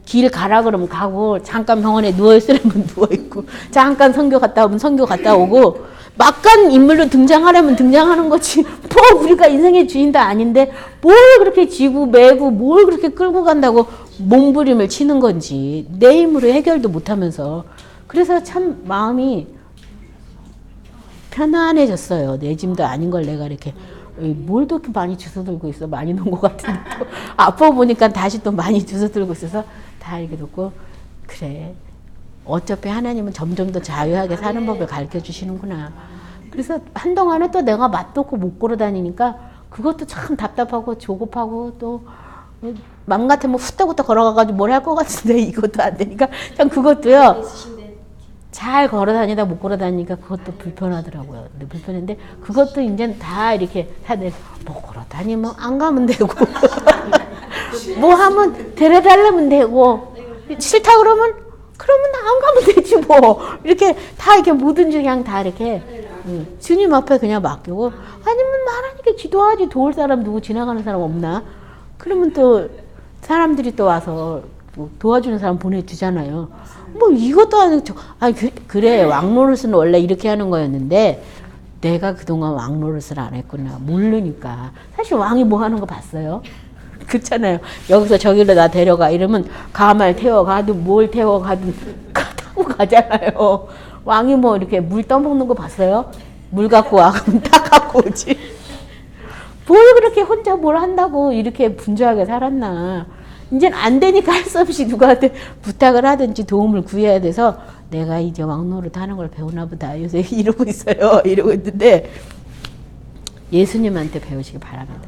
길 가라 그러면 가고 잠깐 병원에 누워있으려면 누워있고 잠깐 선교 갔다 오면 선교 갔다 오고 막간 인물로 등장하려면 등장하는 거지 뭐 우리가 인생의 주인도 아닌데 뭘 그렇게 지고 매고 뭘 그렇게 끌고 간다고 몸부림을 치는 건지 내 힘으로 해결도 못하면서 그래서 참 마음이 편안해졌어요. 내 짐도 아닌 걸 내가 이렇게 뭘 그렇게 많이 주워들고 있어. 많이 놓은 것 같은데 또 아파 보니까 다시 또 많이 주워들고 있어서 다 이렇게 놓고 그래. 어차피 하나님은 점점 더 자유하게 사는 법을 가르쳐 주시는구나. 그래서 한동안은 또 내가 맛도고 못 걸어 다니니까 그것도 참 답답하고 조급하고 또 맘 같으면 후딱후딱 걸어가가지고 뭘 할 것 같은데 이것도 안 되니까 참 그것도요. 잘 걸어 다니다 못 걸어 다니니까 그것도 불편하더라고요. 근데 불편한데 그것도 이제 다 이렇게 뭐 걸어 다니면 안 가면 되고 뭐 하면 데려달라면 되고 싫다 그러면 안 가면 되지 뭐 이렇게 다 이렇게 뭐든지 그냥 다 이렇게 주님 앞에 그냥 맡기고 아니면 말하니까 기도하지 도울 사람 누구 지나가는 사람 없나? 그러면 또 사람들이 또 와서 뭐 도와주는 사람 보내주잖아요. 뭐 이것도 아니고 그래 왕노릇은 원래 이렇게 하는 거였는데 내가 그동안 왕노릇을 안 했구나 모르니까 사실 왕이 뭐 하는 거 봤어요? 그렇잖아요. 여기서 저기로 나 데려가 이러면 가말 태워가든 뭘 태워가든 타고 가잖아요. 왕이 뭐 이렇게 물 떠먹는 거 봤어요? 물 갖고 와 그러면 다 갖고 오지. 뭘 그렇게 혼자 뭘 한다고 이렇게 분주하게 살았나. 이제는 안 되니까 할 수 없이 누구한테 부탁을 하든지 도움을 구해야 돼서 내가 이제 왕노릇 하는 걸 배우나 보다 요새 이러고 있어요. 이러고 있는데 예수님한테 배우시기 바랍니다.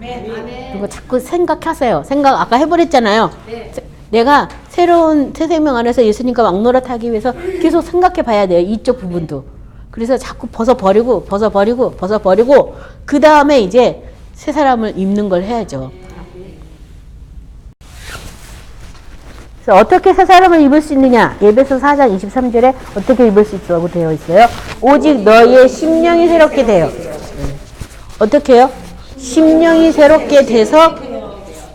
그리고 자꾸 생각하세요. 생각 아까 해버렸잖아요. 내가 새로운 새 생명 안에서 예수님과 왕노릇 하기 위해서 계속 생각해 봐야 돼요. 이쪽 부분도. 그래서 자꾸 벗어버리고 그 다음에 이제 새 사람을 입는 걸 해야죠. 그래서 어떻게 새 사람을 입을 수 있느냐? 에베소 4장 23절에 어떻게 입을 수 있다고 되어 있어요? 오직 너희의 심령이 새롭게 돼요. 어떻게 해요? 심령이 새롭게 돼서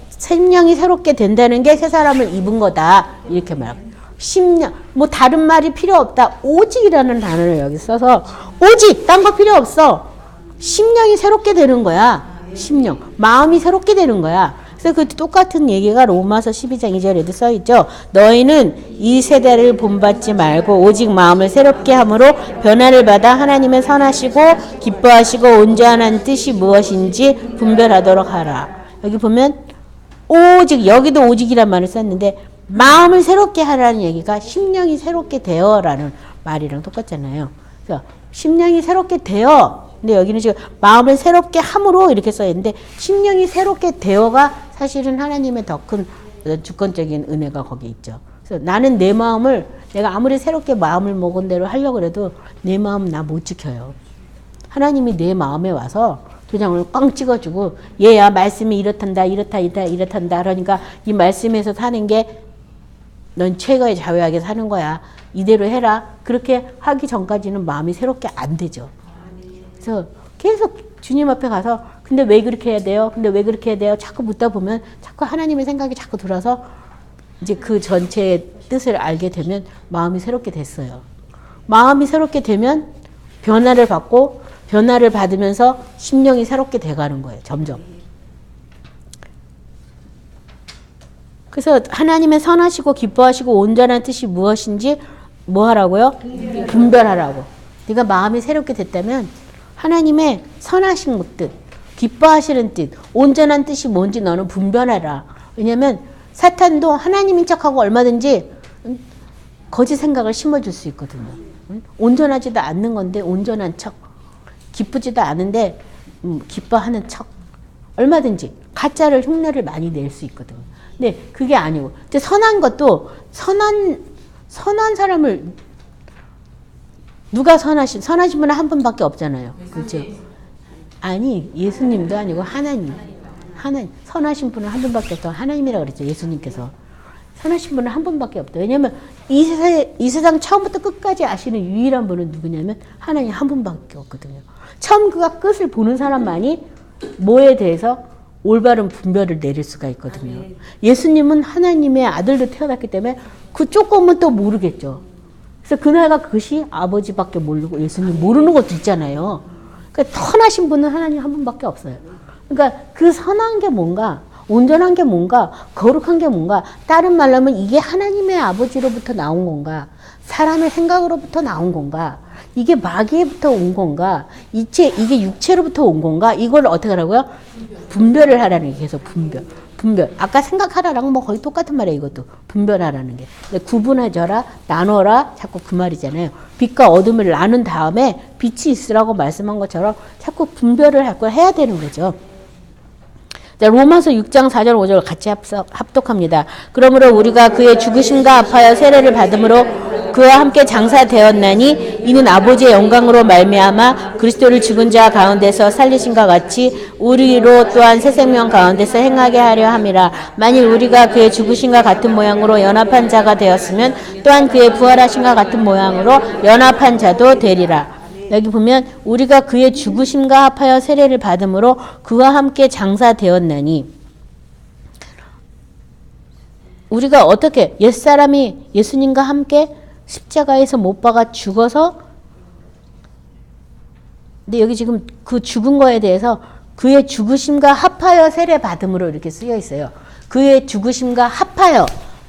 생명이 새롭게 된다는 게 새 사람을 입은 거다. 이렇게 말합니다. 심령, 뭐 다른 말이 필요 없다. 오직이라는 단어를 여기 써서 오직 딴 거 필요 없어. 심령이 새롭게 되는 거야. 심령, 마음이 새롭게 되는 거야. 그래서 그 똑같은 얘기가 로마서 12장 2절에도 써있죠. 너희는 이 세대를 본받지 말고 오직 마음을 새롭게 함으로 변화를 받아 하나님의 선하시고 기뻐하시고 온전한 뜻이 무엇인지 분별하도록 하라. 여기 보면 오직, 여기도 오직이란 말을 썼는데 마음을 새롭게 하라는 얘기가 심령이 새롭게 되어라는 말이랑 똑같잖아요. 그래서 심령이 새롭게 되어, 근데 여기는 지금 마음을 새롭게 함으로 이렇게 써있는데 심령이 새롭게 되어가 사실은 하나님의 더 큰 주권적인 은혜가 거기 있죠. 그래서 나는 내 마음을 내가 아무리 새롭게 마음을 먹은 대로 하려고 해도 내 마음 나 못 지켜요. 하나님이 내 마음에 와서 도장을 꽝 찍어주고 얘야 말씀이 이렇단다 이렇단다 그러니까 이 말씀에서 사는 게 넌 최고의 자유하게 사는 거야. 이대로 해라. 그렇게 하기 전까지는 마음이 새롭게 안 되죠. 그래서 계속 주님 앞에 가서 근데 왜 그렇게 해야 돼요? 근데 왜 그렇게 해야 돼요? 자꾸 묻다 보면 자꾸 하나님의 생각이 자꾸 들어서 이제 그 전체의 뜻을 알게 되면 마음이 새롭게 됐어요. 마음이 새롭게 되면 변화를 받고 변화를 받으면서 심령이 새롭게 돼가는 거예요. 점점. 그래서 하나님의 선하시고 기뻐하시고 온전한 뜻이 무엇인지 뭐 하라고요? 분별하라고. 네가 마음이 새롭게 됐다면 하나님의 선하신 뜻, 기뻐하시는 뜻, 온전한 뜻이 뭔지 너는 분별해라. 왜냐하면 사탄도 하나님인 척하고 얼마든지 거짓 생각을 심어줄 수 있거든요. 온전하지도 않는 건데 온전한 척, 기쁘지도 않은데 기뻐하는 척, 얼마든지 가짜를 흉내를 많이 낼 수 있거든요. 근데 그게 아니고, 근데 선한 것도 선한 사람을 누가 선하신 분은 한 분밖에 없잖아요. 그렇죠? 아니 예수님도 아니고 하나님 선하신 분은 한 분밖에 없다. 하나님이라고 그랬죠. 예수님께서 선하신 분은 한 분밖에 없다. 왜냐하면 이 세상 처음부터 끝까지 아시는 유일한 분은 누구냐면 하나님 한 분밖에 없거든요. 처음과 끝을 보는 사람만이 뭐에 대해서 올바른 분별을 내릴 수가 있거든요. 예수님은 하나님의 아들로 태어났기 때문에 그 조금은 또 모르겠죠. 그래서 그날과 그것이 아버지밖에 모르고 예수님 모르는 것도 있잖아요. 그러니까 선하신 분은 하나님 한 분밖에 없어요. 그러니까 그 선한 게 뭔가, 온전한 게 뭔가, 거룩한 게 뭔가, 다른 말로 하면 이게 하나님의 아버지로부터 나온 건가, 사람의 생각으로부터 나온 건가, 이게 마귀로부터 온 건가, 이게 육체로부터 온 건가, 이걸 어떻게 하라고요? 분별을 하라는 게 계속 분별. 아까 생각하라랑 뭐 거의 똑같은 말이에요, 이것도. 분별하라는 게. 근데 구분해줘라, 나눠라, 자꾸 그 말이잖아요. 빛과 어둠을 나눈 다음에 빛이 있으라고 말씀한 것처럼 자꾸 분별을 할 걸 해야 되는 거죠. 자, 로마서 6장 4절 5절 같이 합독합니다. 그러므로 우리가 그의 죽으심과 아파여 세례를 받음으로 그와 함께 장사되었나니 이는 아버지의 영광으로 말미암아 그리스도를 죽은 자 가운데서 살리신과 같이 우리로 또한 새 생명 가운데서 행하게 하려 함이라. 만일 우리가 그의 죽으심과 같은 모양으로 연합한 자가 되었으면 또한 그의 부활하심과 같은 모양으로 연합한 자도 되리라. 여기 보면 우리가 그의 죽으심과 합하여 세례를 받음으로 그와 함께 장사되었나니, 우리가 어떻게 옛사람이 예수님과 함께 십자가에서 못 박아 죽어서, 근데 여기 지금 그 죽은 거에 대해서 그의 죽으심과 합하여 세례 받음으로 이렇게 쓰여 있어요. 그의 죽으심과 합하여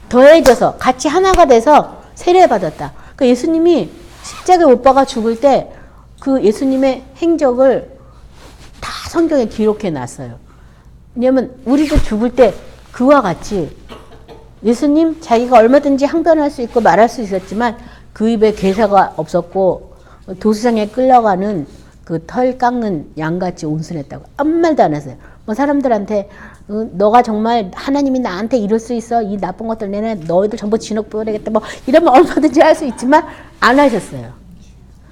더해져서 같이 하나가 돼서 세례 받았다. 그러니까 예수님이 십자가에 못 박아 죽을 때 그 예수님의 행적을 다 성경에 기록해 놨어요. 왜냐하면 우리도 죽을 때 그와 같이 예수님 자기가 얼마든지 항변할 수 있고 말할 수 있었지만 그 입에 괴사가 없었고 도수장에 끌려가는 그 털 깎는 양같이 온순했다고 아무 말도 안 했어요. 뭐 사람들한테 너가 정말 하나님이 나한테 이럴 수 있어, 이 나쁜 것들 내내 너희들 전부 진옥 보내겠다, 뭐 이러면 얼마든지 할 수 있지만 안 하셨어요.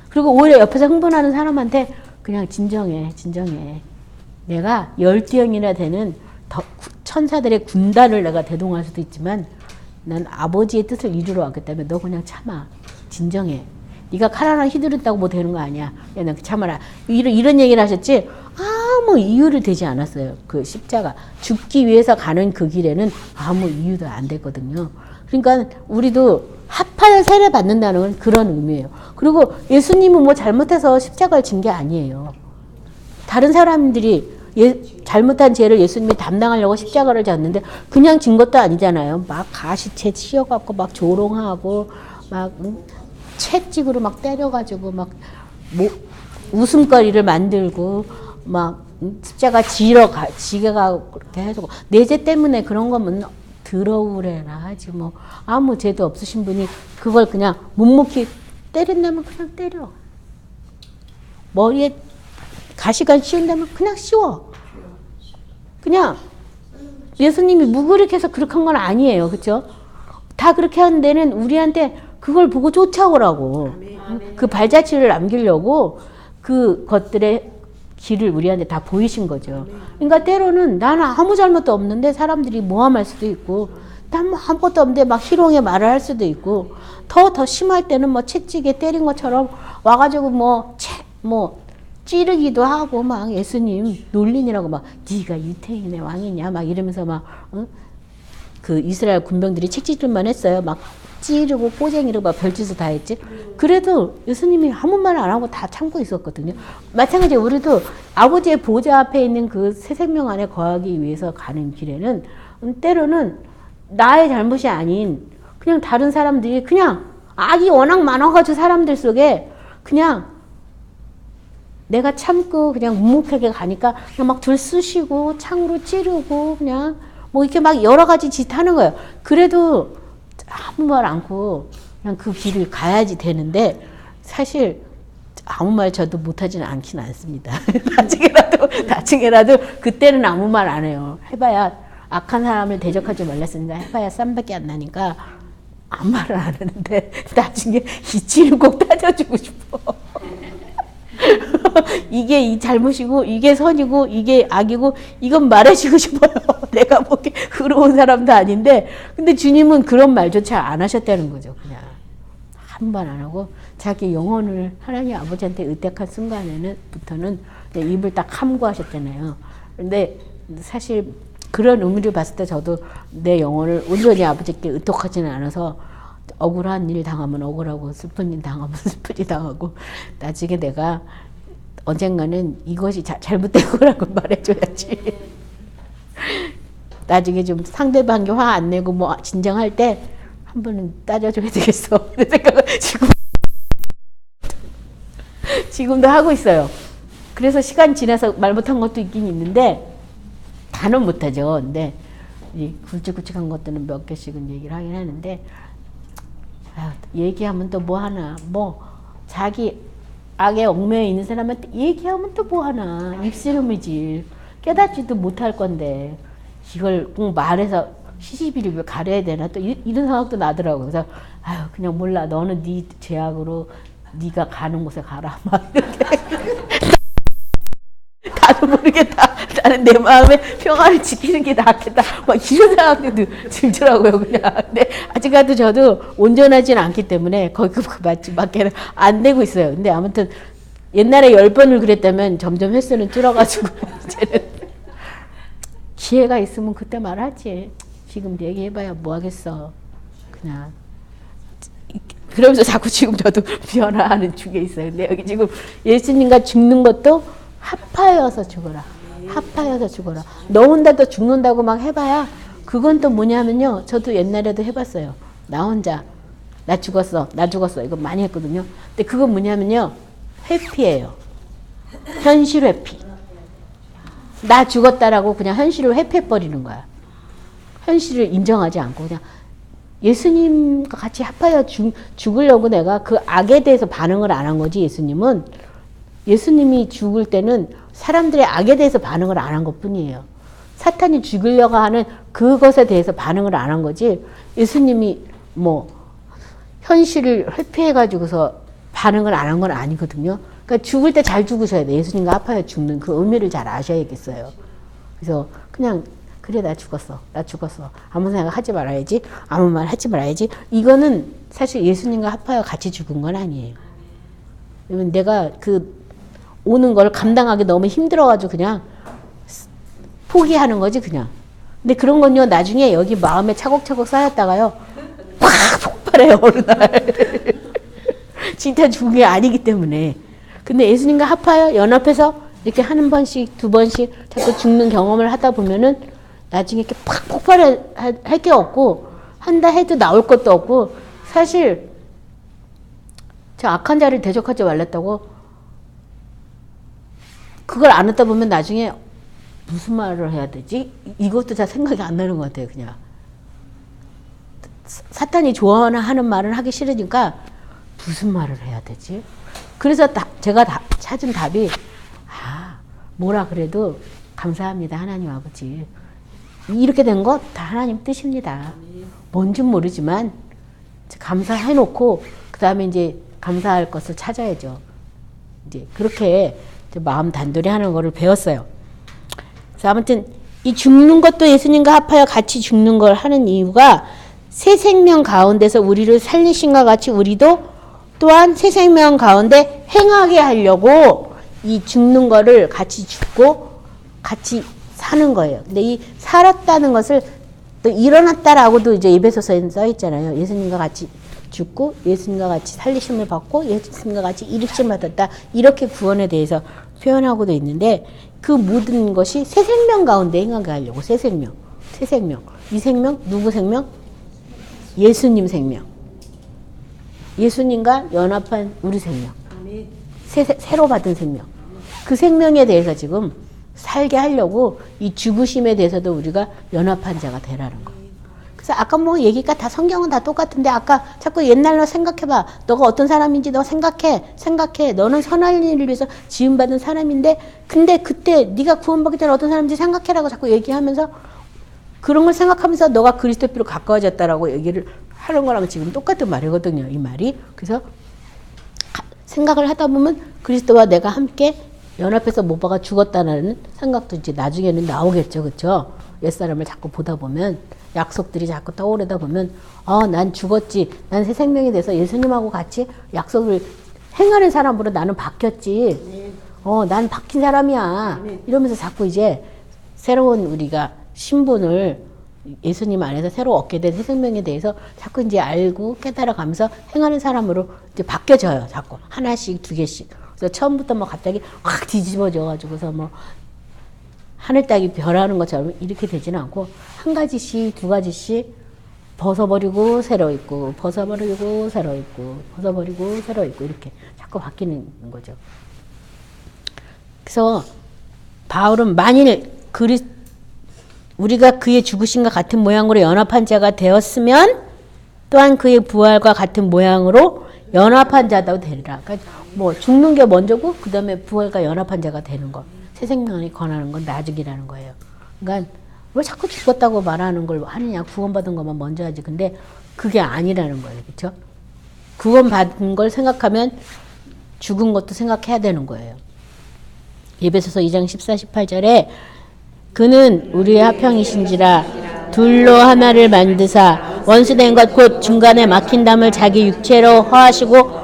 그리고 오히려 옆에서 흥분하는 사람한테 그냥 진정해. 내가 10대형이나 되는 천사들의 군단을 내가 대동할 수도 있지만 난 아버지의 뜻을 이루러 왔기 때문에 너 그냥 참아. 진정해. 네가 칼 하나 휘두른다고 뭐 되는 거 아니야. 그냥 참아라. 이런 얘기를 하셨지 아무 이유를 되지 않았어요. 그 십자가. 죽기 위해서 가는 그 길에는 아무 이유도 안 됐거든요. 그러니까 우리도 합하여 세례 받는다는 건 그런 의미예요. 그리고 예수님은 뭐 잘못해서 십자가를 진 게 아니에요. 다른 사람들이 잘못한 죄를 예수님이 담당하려고 십자가를 졌는데 그냥 진 것도 아니잖아요. 막 가시채 치여갖고 막 조롱하고 막 채찍으로 막 때려가지고 막 웃음거리를 만들고 막 십자가 지게가 그렇게 해주고 내 죄 때문에 그런 거면 더러우래라 하지 뭐 아무 죄도 없으신 분이 그걸 그냥 묵묵히 때린다면 그냥 때려. 머리에 가시가 씌운다면 그냥 씌워. 그냥 예수님이 무그력해서 그렇게 한 건 아니에요. 그렇죠? 다 그렇게 하는 데는 우리한테 그걸 보고 쫓아오라고. 그 발자취를 남기려고 그 것들의 길을 우리한테 다 보이신 거죠. 그러니까 때로는 나는 아무 잘못도 없는데 사람들이 모함할 수도 있고 난 뭐 아무것도 없는데 막 희롱의 말을 할 수도 있고 더 심할 때는 뭐 채찍에 때린 것처럼 와가지고 뭐 찌르기도 하고 막 예수님 놀리느라고 막 네가 유태인의 왕이냐 막 이러면서 막 그 이스라엘 군병들이 책짓질만 했어요. 막 찌르고 꼬쟁이로 막 별짓을 다 했지. 그래도 예수님이 아무 말 안 하고 다 참고 있었거든요. 마찬가지로 우리도 아버지의 보좌 앞에 있는 그 새 생명 안에 거하기 위해서 가는 길에는 때로는 나의 잘못이 아닌 그냥 다른 사람들이 그냥 악이 워낙 많아가지고 사람들 속에 그냥 내가 참고 그냥 묵묵하게 가니까 그냥 막 들쑤시고 창으로 찌르고 그냥 뭐 이렇게 막 여러 가지 짓 하는 거예요. 그래도 아무 말 않고 그냥 그 길을 가야지 되는데 사실 아무 말 저도 못하지는 않긴 않습니다. 나중에라도 그때는 아무 말 안 해요. 해봐야 악한 사람을 대적하지 말랬으니까 해봐야 쌈밖에 안 나니까 아무 말을 안 하는데 나중에 이치를 꼭 따져주고 싶어. 이게 이 잘못이고 이게 선이고 이게 악이고 이건 말해주고 싶어요. 내가 뭐 그러운 사람도 아닌데 근데 주님은 그런 말조차 안 하셨다는 거죠. 그냥 한 번 안 하고 자기 영혼을 하나님 아버지한테 의탁한 순간에는부터는 입을 딱 함구하셨잖아요. 근데 사실 그런 의미를 봤을 때 저도 내 영혼을 온전히 아버지께 의탁하지는 않아서 억울한 일 당하면 억울하고 슬픈 일 당하면 슬픈 일 당하고 나중에 내가 언젠가는 이것이 잘못된 거라고 말해줘야지. 나중에 좀 상대방이 화 안 내고 뭐 진정할 때 한 번은 따져줘야 되겠어. 생각을 지금도 하고 있어요. 그래서 시간 지나서 말 못한 것도 있긴 있는데 다는 못하죠. 근데 굵직굵직한 것들은 몇 개씩은 얘기를 하긴 하는데 얘기하면 또 뭐 하나 뭐 자기 악에 얽매여 있는 사람한테 얘기하면 또 뭐 하나 입씨름이지 깨닫지도 못할 건데 이걸 꼭 말해서 시시비를 가려야 되나 또 이런 생각도 나더라고요. 그래서 그냥 몰라 너는 네 죄악으로 네가 가는 곳에 가라 막 이렇게 나도 모르겠다. 나는 내 마음의 평화를 지키는 게 낫겠다. 막 이런 생각도 들더라고요, 그냥. 근데 아직까지 저도 온전하진 않기 때문에 거기 그 밖에는 안 되고 있어요. 근데 아무튼 옛날에 10번을 그랬다면 점점 횟수는 줄어가지고 이제는 기회가 있으면 그때 말하지. 지금 얘기해봐야 뭐 하겠어. 그냥. 그러면서 자꾸 지금 저도 변화하는 중에 있어요. 근데 여기 지금 예수님과 죽는 것도 합하여서 죽어라. 합하여서 죽어라. 너 혼자 또 죽는다고 막 해봐야 그건 또 뭐냐면요. 저도 옛날에도 해봤어요. 나 혼자 나 죽었어. 이거 많이 했거든요. 근데 그건 뭐냐면요. 회피예요. 현실 회피. 나 죽었다라고 그냥 현실을 회피해버리는 거야. 현실을 인정하지 않고 그냥 예수님과 같이 합하여 죽으려고 내가 그 악에 대해서 반응을 안 한 거지. 예수님이 죽을 때는 사람들의 악에 대해서 반응을 안 한 것뿐이에요. 사탄이 죽이려고 하는 그것에 대해서 반응을 안 한 거지. 예수님이 뭐 현실을 회피해가지고서 반응을 안 한 건 아니거든요. 그러니까 죽을 때 잘 죽으셔야 돼. 예수님과 합하여 죽는 그 의미를 잘 아셔야겠어요. 그래서 그냥 그래 나 죽었어. 아무 생각 하지 말아야지. 아무 말 하지 말아야지. 이거는 사실 예수님과 합하여 같이 죽은 건 아니에요. 왜냐면 내가 그 오는 걸 감당하기 너무 힘들어가지고 그냥 포기하는 거지 그냥. 근데 그런 건요 나중에 여기 마음에 차곡차곡 쌓였다가요 팍 폭발해요, 어느 날. 진짜 죽은 게 아니기 때문에. 근데 예수님과 합하여 연합해서 이렇게 한 번씩, 두 번씩 자꾸 죽는 경험을 하다 보면은 나중에 이렇게 팍 폭발할 게 없고, 한다 해도 나올 것도 없고, 사실, 저 악한 자를 대적하지 말랬다고, 그걸 안 했다 보면 나중에 무슨 말을 해야 되지? 이것도 잘 생각이 안 나는 것 같아요, 그냥. 사탄이 좋아하는 말은 하기 싫으니까 무슨 말을 해야 되지? 그래서 제가 찾은 답이, 뭐라 그래도 감사합니다, 하나님 아버지. 이렇게 된 거 다 하나님 뜻입니다. 뭔진 모르지만 감사해놓고 그 다음에 이제 감사할 것을 찾아야죠. 이제 그렇게 마음 단돌이 하는 거를 배웠어요. 그래서 아무튼 이 죽는 것도 예수님과 합하여 같이 죽는 걸 하는 이유가 새 생명 가운데서 우리를 살리신과 같이 우리도 또한 새 생명 가운데 행하게 하려고 이 죽는 거를 같이 죽고 같이 사는 거예요. 근데 이 살았다는 것을 또 일어났다라고도 이제 에베소서에 써 있잖아요. 예수님과 같이 죽고 예수님과 같이 살리심을 받고 예수님과 같이 일으킴을 받았다. 이렇게 구원에 대해서 표현하고도 있는데 그 모든 것이 새 생명 가운데 행하게 하려고. 새 생명. 새 생명. 이 생명 누구 생명? 예수님 생명. 예수님과 연합한 우리 생명. 새로 받은 생명. 그 생명에 대해서 지금 살게 하려고 이 죽으심에 대해서도 우리가 연합한 자가 되라는 거. 그래서 아까 뭐 얘기가 다 성경은 다 똑같은데 아까 자꾸 옛날로 생각해봐. 너가 어떤 사람인지 너 생각해. 너는 선한 일을 위해서 지음받은 사람인데 근데 그때 네가 구원받기 전에 어떤 사람인지 생각해라고 자꾸 얘기하면서 그런 걸 생각하면서 너가 그리스도 피로 가까워졌다라고 얘기를 하는 거랑 지금 똑같은 말이거든요. 이 말이. 그래서 생각을 하다 보면 그리스도와 내가 함께 연합해서 못 박아 죽었다는 생각도 이제 나중에는 나오겠죠. 그렇죠? 옛사람을 자꾸 보다 보면 약속들이 자꾸 떠오르다 보면 난 죽었지. 난 새 생명이 돼서 예수님하고 같이 약속을 행하는 사람으로 나는 바뀌었지. 난 바뀐 사람이야. 이러면서 자꾸 이제 새로운 우리가 신분을 예수님 안에서 새로 얻게 된 새 생명에 대해서 자꾸 이제 알고 깨달아가면서 행하는 사람으로 이제 바뀌어져요. 자꾸 하나씩 두 개씩. 그래서 처음부터 뭐 갑자기 확 뒤집어져가지고서 뭐 하늘 따기 별하는 것처럼 이렇게 되지는 않고 한 가지씩 두 가지씩 벗어버리고 새로 있고 벗어버리고 새로 있고 벗어버리고 새로 있고 이렇게 자꾸 바뀌는 거죠. 그래서 바울은 만일 우리가 그의 죽으심과 같은 모양으로 연합한 자가 되었으면 또한 그의 부활과 같은 모양으로 연합한 자도 되리라. 그러니까 뭐 죽는 게 먼저고 그 다음에 부활과 연합한 자가 되는 거. 새 생명이 권하는 건 나중이라는 거예요. 그러니까 왜 자꾸 죽었다고 말하는 걸 하느냐. 구원받은 것만 먼저 하지. 근데 그게 아니라는 거예요. 그렇죠? 구원받은 걸 생각하면 죽은 것도 생각해야 되는 거예요. 에베소서 2장 14, 18절에 그는 우리의 화평이신지라 둘로 하나를 만드사 원수된 것 곧 중간에 막힌 담을 자기 육체로 허하시고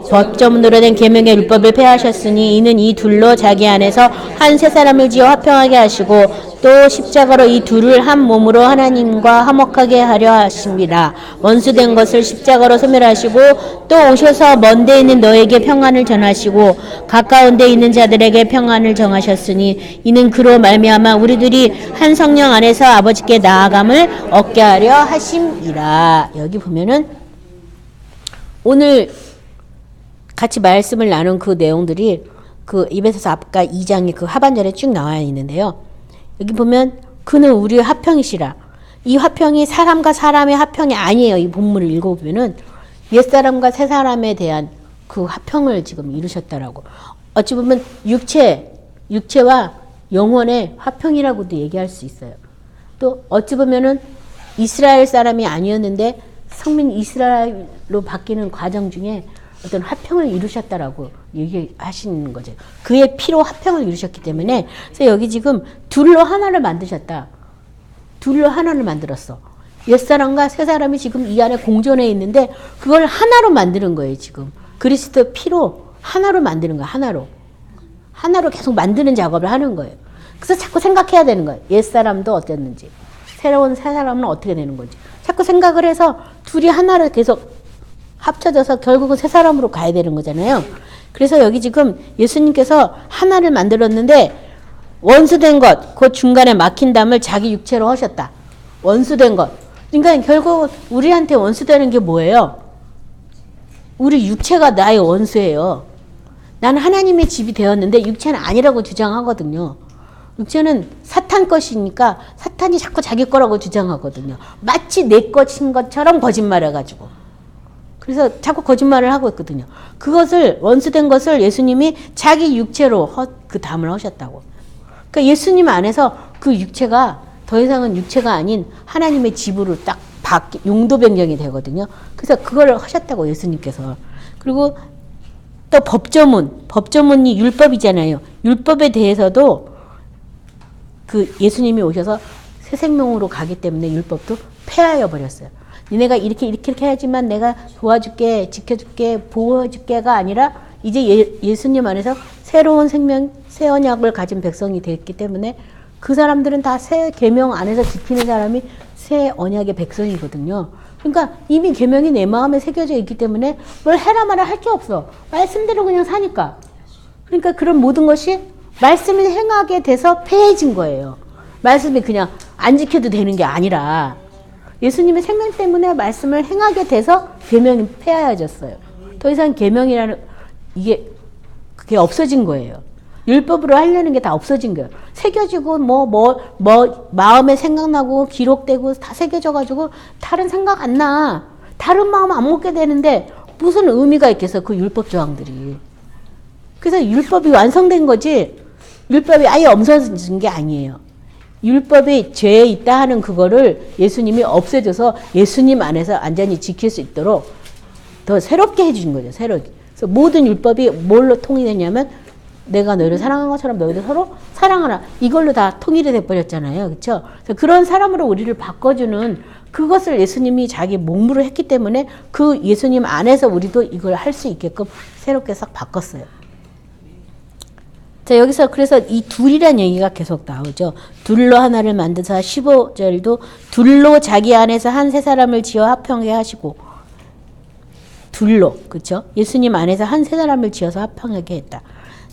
법조문으로 된 계명의 율법을 폐하셨으니 이는 이 둘로 자기 안에서 한 세 사람을 지어 화평하게 하시고 또 십자가로 이 둘을 한 몸으로 하나님과 화목하게 하려 하십니다. 원수된 것을 십자가로 소멸하시고 또 오셔서 먼 데 있는 너에게 평안을 전하시고 가까운 데 있는 자들에게 평안을 정하셨으니 이는 그로 말미암아 우리들이 한 성령 안에서 아버지께 나아감을 얻게 하려 하심이라. 여기 보면은 오늘 같이 말씀을 나눈 그 내용들이 그 에베소서 아까 2장의 그 하반절에 쭉 나와 있는데요. 여기 보면 그는 우리의 화평이시라. 이 화평이 사람과 사람의 화평이 아니에요. 이 본문을 읽어보면은 옛사람과 새사람에 대한 그 화평을 지금 이루셨다라고. 어찌 보면 육체와 영혼의 화평이라고도 얘기할 수 있어요. 또 어찌 보면은 이스라엘 사람이 아니었는데 성민 이스라엘로 바뀌는 과정 중에 어떤 화평을 이루셨다라고 얘기하시는 거죠. 그의 피로 화평을 이루셨기 때문에 그래서 여기 지금 둘로 하나를 만드셨다. 둘로 하나를 만들었어. 옛사람과 새사람이 지금 이 안에 공존해 있는데 그걸 하나로 만드는 거예요. 지금 그리스도 피로 하나로 만드는 거예요. 하나로 계속 만드는 작업을 하는 거예요. 그래서 자꾸 생각해야 되는 거예요. 옛사람도 어땠는지 새로운 새사람은 어떻게 되는 건지 자꾸 생각을 해서 둘이 하나로 계속 합쳐져서 결국은 새 사람으로 가야 되는 거잖아요. 그래서 여기 지금 예수님께서 하나를 만들었는데 원수된 것, 그 중간에 막힌 담을 자기 육체로 하셨다. 원수된 것. 그러니까 결국 우리한테 원수되는 게 뭐예요? 우리 육체가 나의 원수예요. 나는 하나님의 집이 되었는데 육체는 아니라고 주장하거든요. 육체는 사탄 것이니까 사탄이 자꾸 자기 거라고 주장하거든요. 마치 내 것인 것처럼 거짓말해가지고. 그래서 자꾸 거짓말을 하고 있거든요. 그것을 원수된 것을 예수님이 자기 육체로 그 담을 하셨다고. 그러니까 예수님 안에서 그 육체가 더 이상은 육체가 아닌 하나님의 집으로 딱 용도 변경이 되거든요. 그래서 그걸 하셨다고 예수님께서. 그리고 또 법조문이 율법이잖아요. 율법에 대해서도 그 예수님이 오셔서 새 생명으로 가기 때문에 율법도 폐하여 버렸어요. 니네가 이렇게 해야지만 내가 도와줄게, 지켜줄게, 보호해줄게가 아니라 이제 예수님 안에서 새로운 생명, 새 언약을 가진 백성이 됐기 때문에 그 사람들은 다 새 계명 안에서 지키는 사람이 새 언약의 백성이거든요. 그러니까 이미 계명이 내 마음에 새겨져 있기 때문에 뭘 해라 마라 할 게 없어. 말씀대로 그냥 사니까. 그러니까 그런 모든 것이 말씀을 행하게 돼서 폐해진 거예요. 말씀이 그냥 안 지켜도 되는 게 아니라 예수님의 생명 때문에 말씀을 행하게 돼서 계명이 폐하여졌어요. 더 이상 계명이라는 그게 없어진 거예요. 율법으로 하려는 게 다 없어진 거예요. 새겨지고 마음에 생각나고 기록되고 다 새겨져가지고 다른 생각 안 나. 다른 마음 안 먹게 되는데 무슨 의미가 있겠어 그 율법 조항들이. 그래서 율법이 완성된 거지 율법이 아예 없어진 게 아니에요. 율법이 죄에 있다 하는 그거를 예수님이 없애줘서 예수님 안에서 완전히 지킬 수 있도록 더 새롭게 해주신 거죠. 새롭게. 그래서 모든 율법이 뭘로 통일되냐면 내가 너희를 사랑한 것처럼 너희도 서로 사랑하라. 이걸로 다 통일이 돼버렸잖아요. 그렇죠? 그런 사람으로 우리를 바꿔주는 그것을 예수님이 자기 몸으로 했기 때문에 그 예수님 안에서 우리도 이걸 할 수 있게끔 새롭게 싹 바꿨어요. 자, 여기서 그래서 이 둘이란 얘기가 계속 나오죠. 둘로 하나를 만드사 15절도 둘로 자기 안에서 한 세 사람을 지어 합평하게 하시고 둘로 그렇죠? 예수님 안에서 한 세 사람을 지어서 합평하게 했다.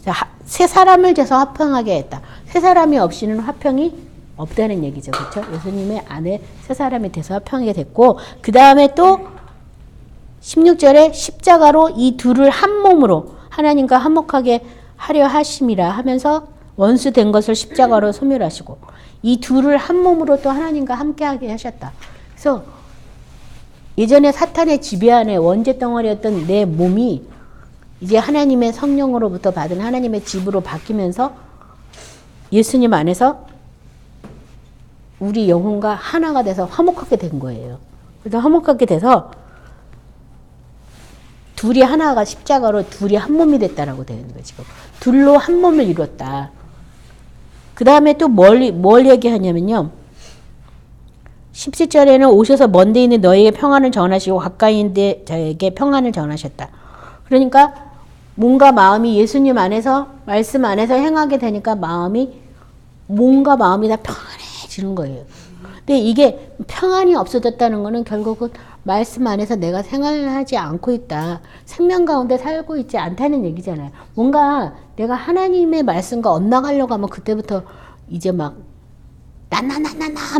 자, 세 사람을 지어서 합평하게 했다. 세 사람이 없이는 합평이 없다는 얘기죠. 그렇죠? 예수님의 안에 세 사람이 돼서 합평하게 됐고 그 다음에 또 16절에 십자가로 이 둘을 한 몸으로 하나님과 화목하게 하려 하심이라 하면서 원수된 것을 십자가로 소멸하시고 이 둘을 한 몸으로 또 하나님과 함께하게 하셨다. 그래서 예전에 사탄의 지배 안에 원죄 덩어리였던 내 몸이 이제 하나님의 성령으로부터 받은 하나님의 집으로 바뀌면서 예수님 안에서 우리 영혼과 하나가 돼서 화목하게 된 거예요. 그래서 화목하게 돼서 둘이 하나가 십자가로 둘이 한 몸이 됐다라고 되는 거예요. 지금 둘로 한 몸을 이뤘다. 그 다음에 또 뭘 얘기하냐면요. 17절에는 오셔서 먼데 있는 너에게 평안을 전하시고 가까이 있는 자에게 평안을 전하셨다. 그러니까 몸과 마음이 예수님 안에서 말씀 안에서 행하게 되니까 몸과 마음이 다 평안해지는 거예요. 근데 이게 평안이 없어졌다는 거는 결국은 말씀 안에서 내가 생활하지 않고 있다. 생명 가운데 살고 있지 않다는 얘기잖아요. 뭔가 내가 하나님의 말씀과 엇나가려고 하면 그때부터 이제 막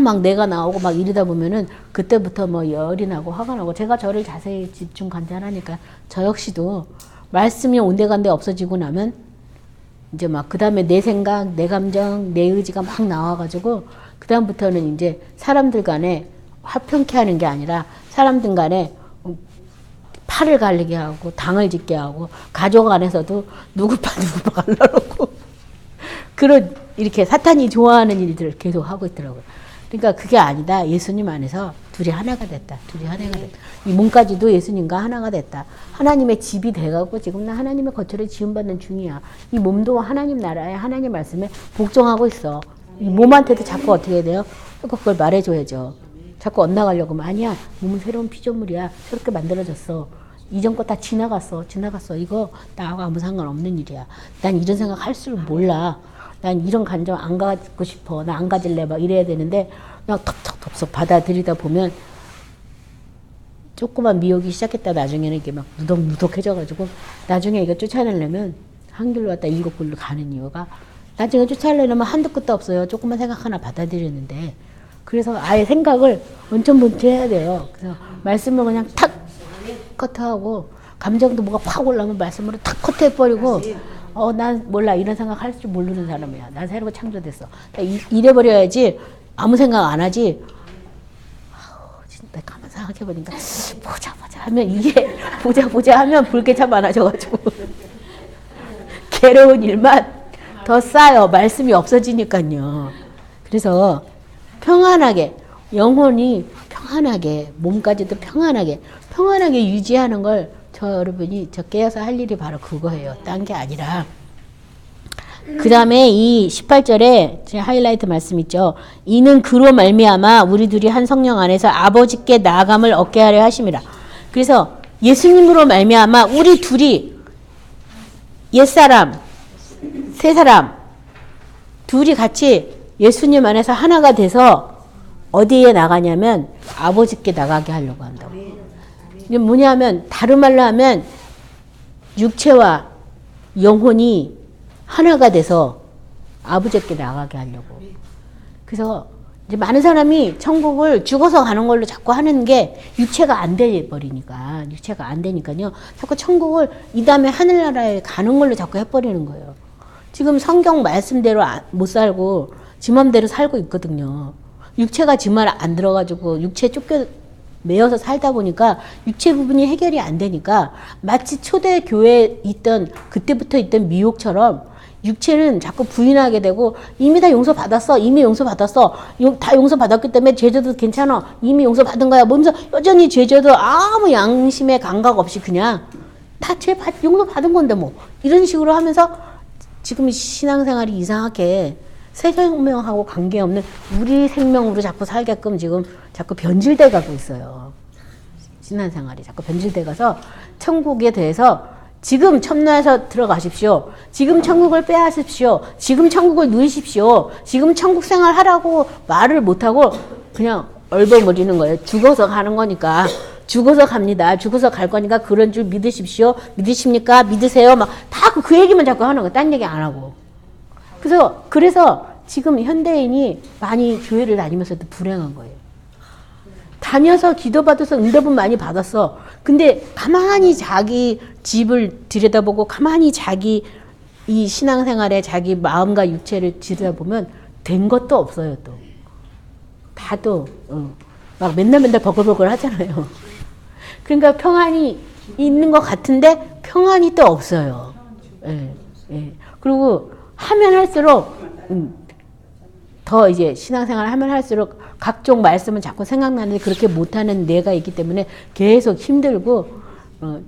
막 내가 나오고 막 이러다 보면은 그때부터 뭐 열이 나고 화가 나고 제가 저를 자세히 집중 관찰하니까 저 역시도 말씀이 온데간데 없어지고 나면 이제 막 그 다음에 내 생각, 내 감정, 내 의지가 막 나와가지고 그 다음부터는 이제 사람들 간에 화평케 하는 게 아니라 사람들 간에 팔을 갈리게 하고 당을 짓게 하고 가족 안에서도 누구 파 갈라놓고 그런 이렇게 사탄이 좋아하는 일들을 계속 하고 있더라고요. 그러니까 그게 아니다. 예수님 안에서 둘이 하나가 됐다. 둘이 하나가 됐다. 이 몸까지도 예수님과 하나가 됐다. 하나님의 집이 돼가고 지금 나 하나님의 거처를 지음받는 중이야. 이 몸도 하나님 나라에 하나님 말씀에 복종하고 있어. 이 몸한테도 자꾸 어떻게 해야 돼요? 그걸 말해줘야죠. 자꾸 엇나가려고 하면 아니야. 몸은 새로운 피조물이야. 새롭게 만들어졌어. 이전 거 다 지나갔어. 이거 나하고 아무 상관없는 일이야. 난 이런 생각 할 줄 몰라. 난 이런 감정 안 갖고 싶어. 나 안 가질래. 막 이래야 되는데 그냥 턱턱턱 받아들이다 보면 조그만 미혹이 시작했다 나중에는 이게 막 무덕무덕해져가지고 나중에 이거 쫓아내려면 한 길로 왔다 7길로 가는 이유가 나중에 쫓아내려면 한도 끝도 없어요. 조금만 생각 하나 받아들이는데 그래서 아예 생각을 원천본체 해야 돼요. 그래서 말씀을 그냥 탁 커트하고 감정도 뭐가 팍 올라오면 말씀으로 탁 커트해버리고 난 몰라 이런 생각 할 줄 모르는 사람이야. 난 새로 창조됐어. 이래버려야지 아무 생각 안 하지. 진짜 가만 생각해보니까 보자 하면 이게 보자 하면 불쾌차 많아져가지고 괴로운 일만 더 쌓여 말씀이 없어지니까요. 그래서 평안하게 영혼이 평안하게 몸까지도 평안하게 유지하는 걸 여러분이 깨어서 할 일이 바로 그거예요. 딴 게 아니라. 그 다음에 이 18절에 제 하이라이트 말씀 있죠. 이는 그로 말미암아 우리 둘이 한 성령 안에서 아버지께 나아감을 얻게 하려 하심이라. 그래서 예수님으로 말미암아 우리 둘이 옛사람 새 사람 둘이 같이 예수님 안에서 하나가 돼서 어디에 나가냐면 아버지께 나가게 하려고 한다고. 이게 뭐냐면 다른 말로 하면 육체와 영혼이 하나가 돼서 아버지께 나가게 하려고. 그래서 이제 많은 사람이 천국을 죽어서 가는 걸로 자꾸 하는 게 육체가 안 되니까요. 자꾸 천국을 이 다음에 하늘나라에 가는 걸로 자꾸 해버리는 거예요. 지금 성경 말씀대로 못 살고 지 맘대로 살고 있거든요. 육체가 지 말 안 들어가지고 육체에 매여서 살다 보니까 육체 부분이 해결이 안 되니까 마치 초대 교회에 있던 그때부터 있던 미혹처럼 육체는 자꾸 부인하게 되고 이미 다 용서받았어. 다 용서받았기 때문에 죄져도 괜찮아. 이미 용서받은 거야. 몸에서 여전히 죄져도 아무 양심의 감각 없이 그냥 다 용서받은 건데 뭐 이런 식으로 하면서 지금 신앙생활이 이상하게 새 생명하고 관계없는 우리 생명으로 자꾸 살게끔 지금 자꾸 변질돼 가고 있어요. 신앙생활이 자꾸 변질돼 가서 천국에 대해서 지금 첨노해서 들어가십시오. 지금 천국을 빼앗으십시오. 지금 천국을 누리십시오. 지금 천국 생활 하라고 말을 못하고 그냥 얼버무리는 거예요. 죽어서 가는 거니까. 죽어서 갑니다. 죽어서 갈 거니까 그런 줄 믿으십시오. 믿으십니까? 믿으세요? 막 다 그 얘기만 자꾸 하는 거예요. 딴 얘기 안 하고. 그래서 지금 현대인이 많이 교회를 다니면서도 불행한 거예요. 다녀서 기도받아서 응답은 많이 받았어. 근데 가만히 자기 집을 들여다보고 가만히 자기 이 신앙생활에 자기 마음과 육체를 들여다보면 된 것도 없어요. 또 다도 막 맨날 버글버글 하잖아요. 그러니까 평안이 있는 것 같은데 평안이 또 없어요. 예. 그리고 하면 할수록 더 이제 신앙생활을 하면 할수록 각종 말씀은 자꾸 생각나는데 그렇게 못하는 내가 있기 때문에 계속 힘들고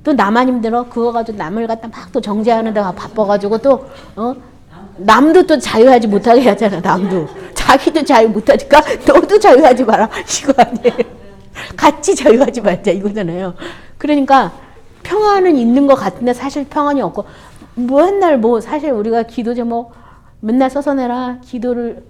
또 나만 힘들어. 그거 가지고 남을 갖다 막 또 정죄하는 데가 바빠가지고 또 남도 또 자유하지 못하게 하잖아. 남도 자기도 자유 못하니까 너도 자유하지 마라 이거 아니에요. 같이 자유하지 말자 이거잖아요. 그러니까 평안은 있는 것 같은데 사실 평안이 없고 맨날 사실 우리가 기도 제목 맨날 써서 내라 기도를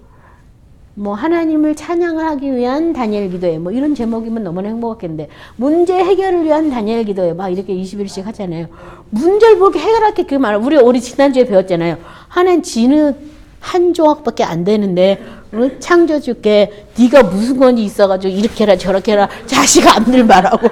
하나님을 찬양하기 위한 다니엘 기도회 이런 제목이면 너무나 행복했겠는데 문제 해결을 위한 다니엘 기도회 막 이렇게 20일씩 하잖아요. 문제를 그렇게 해결할 게 그게 많아. 우리 지난주에 배웠잖아요. 하나는 지는 한 조각밖에 안 되는데 창조주께 네가 무슨 건지 있어가지고 이렇게 해라 저렇게 해라 자식 안 들 말하고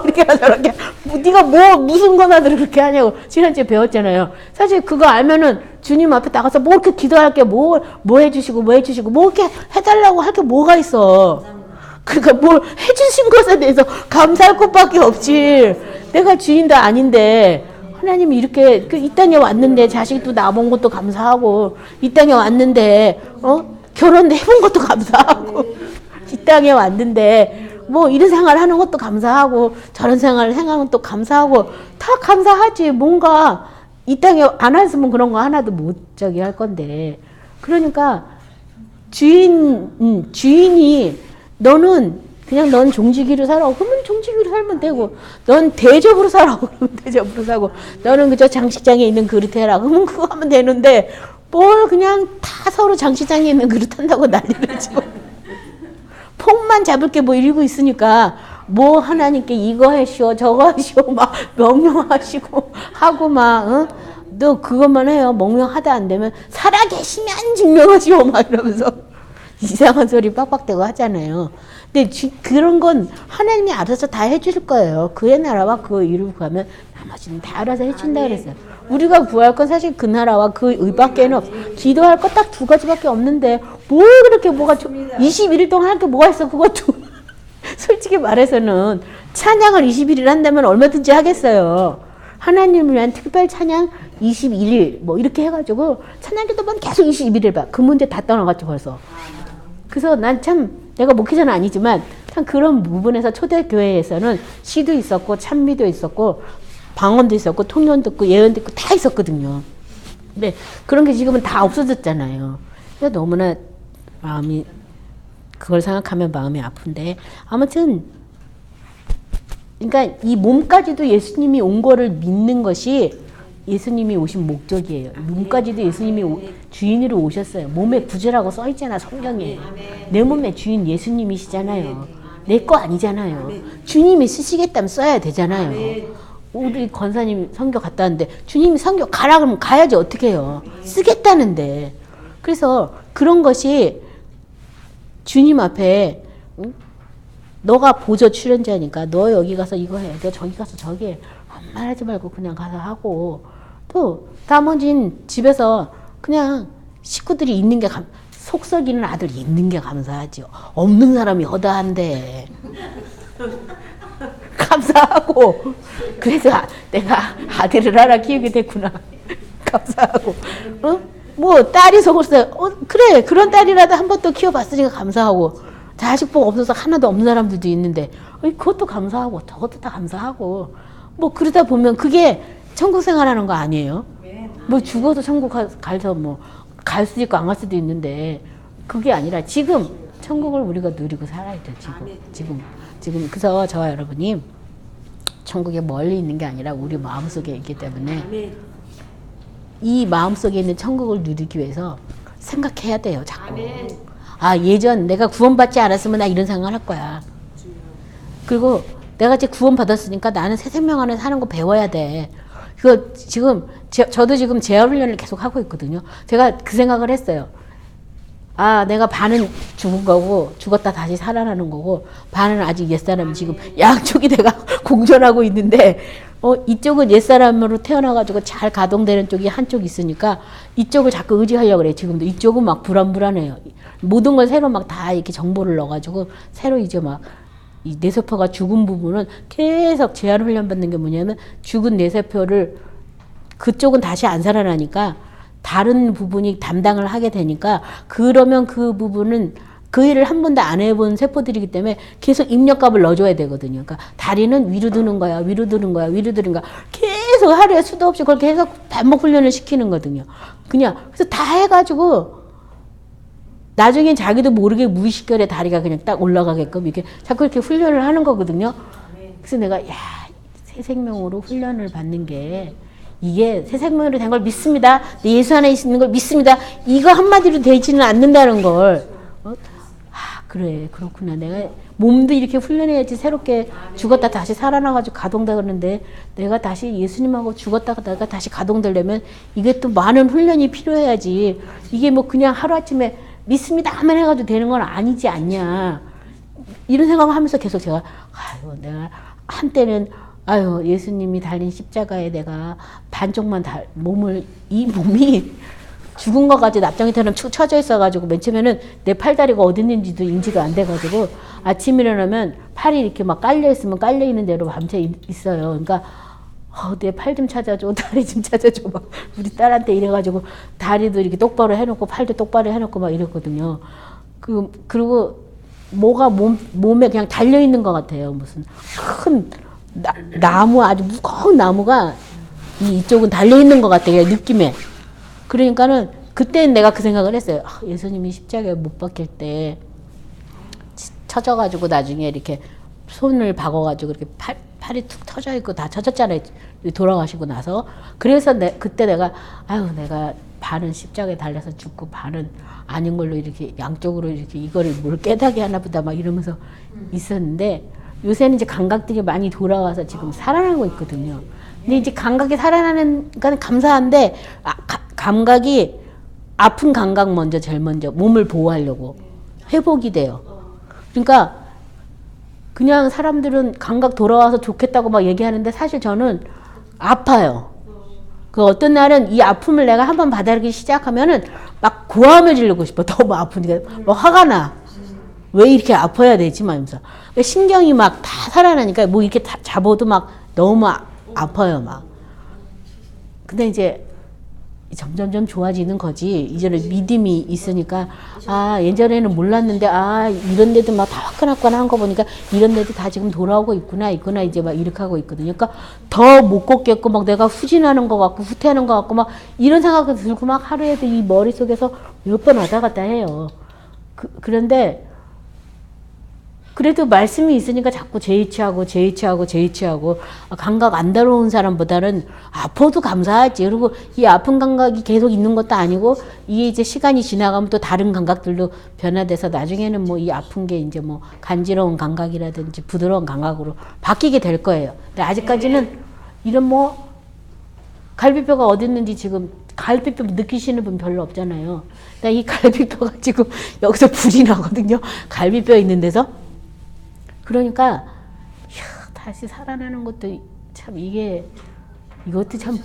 이렇게 해라 저렇게 네가 무슨 거나 그렇게 하냐고 지난주에 배웠잖아요. 사실 그거 알면은 주님 앞에 나가서 이렇게 기도할 게 뭐 해주시고 이렇게 해달라고 할 게 뭐가 있어. 그러니까 해주신 것에 대해서 감사할 것밖에 없지. 내가 주인도 아닌데 하나님이 이렇게 이 땅에 왔는데 자식도 낳아본 것도 감사하고 이 땅에 왔는데 결혼도 해본 것도 감사하고 이 땅에 왔는데 이런 생활 하는 것도 감사하고 저런 생활을 생각하면 또 감사하고 다 감사하지. 뭔가 이 땅에 안 왔으면 그런 거 하나도 못 할 건데. 그러니까 주인이 넌 종지기로 살아. 그러면 종지기로 살면 되고, 넌 대접으로 살아. 그러면 대접으로 사고, 너는 그저 장식장에 있는 그릇 해라. 그러면 그거 하면 되는데, 그냥 다 서로 장식장에 있는 그릇 한다고 난리를 치고. 폭만 잡을 게 이러고 있으니까, 뭐 하나님께 이거 하시오 저거 하시오 막 명령하시고 하고 막 응? 너 그것만 해요. 명령하다 안 되면 살아계시면 증명하시오 막 이러면서 이상한 소리 빡빡대고 하잖아요. 근데 그런 건 하나님이 알아서 다 해줄 거예요. 그의 나라와 그 의를 구하면 나머지는 다 알아서 해준다 그랬어요. 우리가 구할 건 사실 그 나라와 그 의밖에는 없어. 기도할 거 딱 두 가지밖에 없는데 뭘 그렇게 뭐가 21일 동안 할 게 뭐가 있어. 그것도 솔직히 말해서는 찬양을 21일 한다면 얼마든지 하겠어요. 하나님을 위한 특별 찬양 21일 뭐 이렇게 해가지고 찬양기도만 계속 21일 봐. 그 문제 다 떠나갔죠 벌써. 그래서 난 참 내가 목회자는 아니지만 참 그런 부분에서 초대교회에서는 시도 있었고 찬미도 있었고 방언도 있었고 통연도 있고 예언도 있고 다 있었거든요. 근데 그런 게 지금은 다 없어졌잖아요. 그래서 너무나 마음이 그걸 생각하면 마음이 아픈데 아무튼 그러니까 이 몸까지도 예수님이 온 거를 믿는 것이 예수님이 오신 목적이에요. 몸까지도 예수님이 주인으로 오셨어요. 몸에 구주라고 써 있잖아 성경에. 내 몸의 주인 예수님이시잖아요. 내 거 아니잖아요. 주님이 쓰시겠다면 써야 되잖아요. 우리 권사님 선교 갔다 왔는데 주님이 선교 가라 그러면 가야지 어떻게 해요. 쓰겠다는데. 그래서 그런 것이 주님 앞에 응? 너가 보조 출연자니까 너 여기 가서 이거 해. 너 저기 가서 저기 해. 말하지 말고 그냥 가서 하고 또 나머진 집에서 그냥 식구들이 있는 게 속 썩이는 아들이 있는 게 감사하죠. 없는 사람이 허다한데 감사하고 그래서 내가 아들을 하나 키우게 됐구나. 감사하고 어? 뭐 딸이 속었어요. 그래 그런 딸이라도 한 번 더 키워봤으니까 감사하고 자식복 없어서 하나도 없는 사람들도 있는데 그것도 감사하고 저것도 다 감사하고 뭐 그러다 보면 그게 천국 생활하는 거 아니에요? 뭐 죽어도 천국 가서 뭐 갈 수도 있고 안 갈 수도 있는데 그게 아니라 지금 천국을 우리가 누리고 살아야 돼 지금 그래서 저와 여러분이 천국에 멀리 있는 게 아니라 우리 마음속에 있기 때문에 이 마음속에 있는 천국을 누리기 위해서 생각해야 돼요 자꾸. 아 예전 내가 구원받지 않았으면 나 이런 생각을 할 거야. 그리고 내가 이제 구원받았으니까 나는 새 생명 안에 사는 거 배워야 돼. 그거 지금 저도 지금 재활훈련을 계속 하고 있거든요. 제가 그 생각을 했어요. 아 내가 반은 죽은 거고 죽었다 다시 살아나는 거고 반은 아직 옛사람 지금 양쪽이 내가 공존하고 있는데 이쪽은 옛사람으로 태어나가지고 잘 가동되는 쪽이 한쪽 있으니까 이쪽을 자꾸 의지하려고 그래. 지금도 이쪽은 막 불안해요. 모든 걸 새로 막 다 이렇게 정보를 넣어가지고 새로 이제 막 이 뇌세포가 죽은 부분은 계속 재활 훈련 받는 게 뭐냐면 죽은 뇌세포를 그쪽은 다시 안 살아나니까 다른 부분이 담당을 하게 되니까 그러면 그 부분은 그 일을 한 번도 안 해본 세포들이기 때문에 계속 입력값을 넣어줘야 되거든요. 그러니까 다리는 위로 드는 거야, 위로 드는 거야, 위로 드는 거야. 계속 하루에 수도 없이 그걸 계속 반복 훈련을 시키는 거거든요. 그냥 그래서 다 해가지고 나중엔 자기도 모르게 무의식결에 다리가 그냥 딱 올라가게끔 이렇게 자꾸 이렇게 훈련을 하는 거거든요. 그래서 내가 새 생명으로 훈련을 받는 게 이게 새 생명으로 된 걸 믿습니다. 내 예수 안에 있는 걸 믿습니다. 이거 한마디로 되지는 않는다는 걸. 그래 그렇구나. 내가 몸도 이렇게 훈련해야지 새롭게 죽었다 다시 살아나가지고 가동되는데 내가 다시 예수님하고 죽었다가 내가 다시 가동되려면 이게 또 많은 훈련이 필요해야지. 이게 뭐 그냥 하루아침에 믿습니다 하면 해가지고 되는 건 아니지 않냐. 이런 생각을 하면서 계속 제가 내가 한때는 예수님이 달린 십자가에 내가 반쪽만 이 몸이 죽은 것 같이 납작이처럼 축 처져 있어가지고 맨 처음에는 내 팔다리가 어디 있는지도 인지가 안 돼가지고 아침 일어나면 팔이 이렇게 막 깔려있으면 깔려있는 대로 밤새 있어요. 그러니까 내 팔 좀 찾아줘, 다리 좀 찾아줘 막 우리 딸한테 이래가지고 다리도 이렇게 똑바로 해놓고 팔도 똑바로 해놓고 막 이랬거든요. 그리고 뭐가 몸에 그냥 달려있는 것 같아요. 무슨 큰 나무 아주 무거운 나무가 이쪽은 달려있는 것 같아요. 느낌에. 그러니까는 그때는 내가 그 생각을 했어요. 예수님이 십자가에 못 박힐 때 쳐져가지고 나중에 이렇게 손을 박아가지고 이렇게 팔이 툭 터져 있고 다 쳐졌잖아요. 돌아가시고 나서. 그래서 그때 내가 반은 십자가에 달려서 죽고 반은 아닌 걸로 이렇게 양쪽으로 이렇게 이거를 뭘 깨닫게 하나 보다 막 이러면서 있었는데 요새는 이제 감각들이 많이 돌아와서 지금 살아나고 있거든요. 근데 이제 감각이 살아나는 건 감사한데, 감각이 아픈 감각 먼저 제일 먼저 몸을 보호하려고 회복이 돼요. 그러니까 그냥 사람들은 감각 돌아와서 좋겠다고 막 얘기하는데 사실 저는 아파요. 그 어떤 날은 이 아픔을 내가 한번 받아들이기 시작하면은 막 고함을 지르고 싶어. 너무 아프니까 막 화가 나. 왜 이렇게 아파야 되지? 막 이러면서. 신경이 막 다 살아나니까 뭐 이렇게 다 잡아도 막 너무 아파요, 막. 근데 이제 점점점 좋아지는 거지. 이제는 믿음이 있으니까, 아, 예전에는 몰랐는데, 아, 이런 데도 막 다 화끈화끈한 거 보니까 이런 데도 다 지금 돌아오고 있구나, 이제 막 이렇게 하고 있거든요. 그러니까 더 못 걷겠고, 막 내가 후진하는 것 같고, 후퇴하는 것 같고, 막 이런 생각이 들고 막 하루에도 이 머릿속에서 몇 번 왔다 갔다 해요. 그런데, 그래도 말씀이 있으니까 자꾸 제이치하고 감각 안 다뤄온 사람보다는 아파도 감사하지. 그리고 이 아픈 감각이 계속 있는 것도 아니고 이게 이제 시간이 지나가면 또 다른 감각들도 변화돼서 나중에는 뭐 이 아픈 게 이제 뭐 간지러운 감각이라든지 부드러운 감각으로 바뀌게 될 거예요. 근데 아직까지는 이런 뭐 갈비뼈가 어디 있는지 지금 갈비뼈 느끼시는 분 별로 없잖아요. 근데 이 갈비뼈가 지금 여기서 불이 나거든요. 갈비뼈 있는 데서. 그러니까 다시 살아나는 것도 참 이것도 참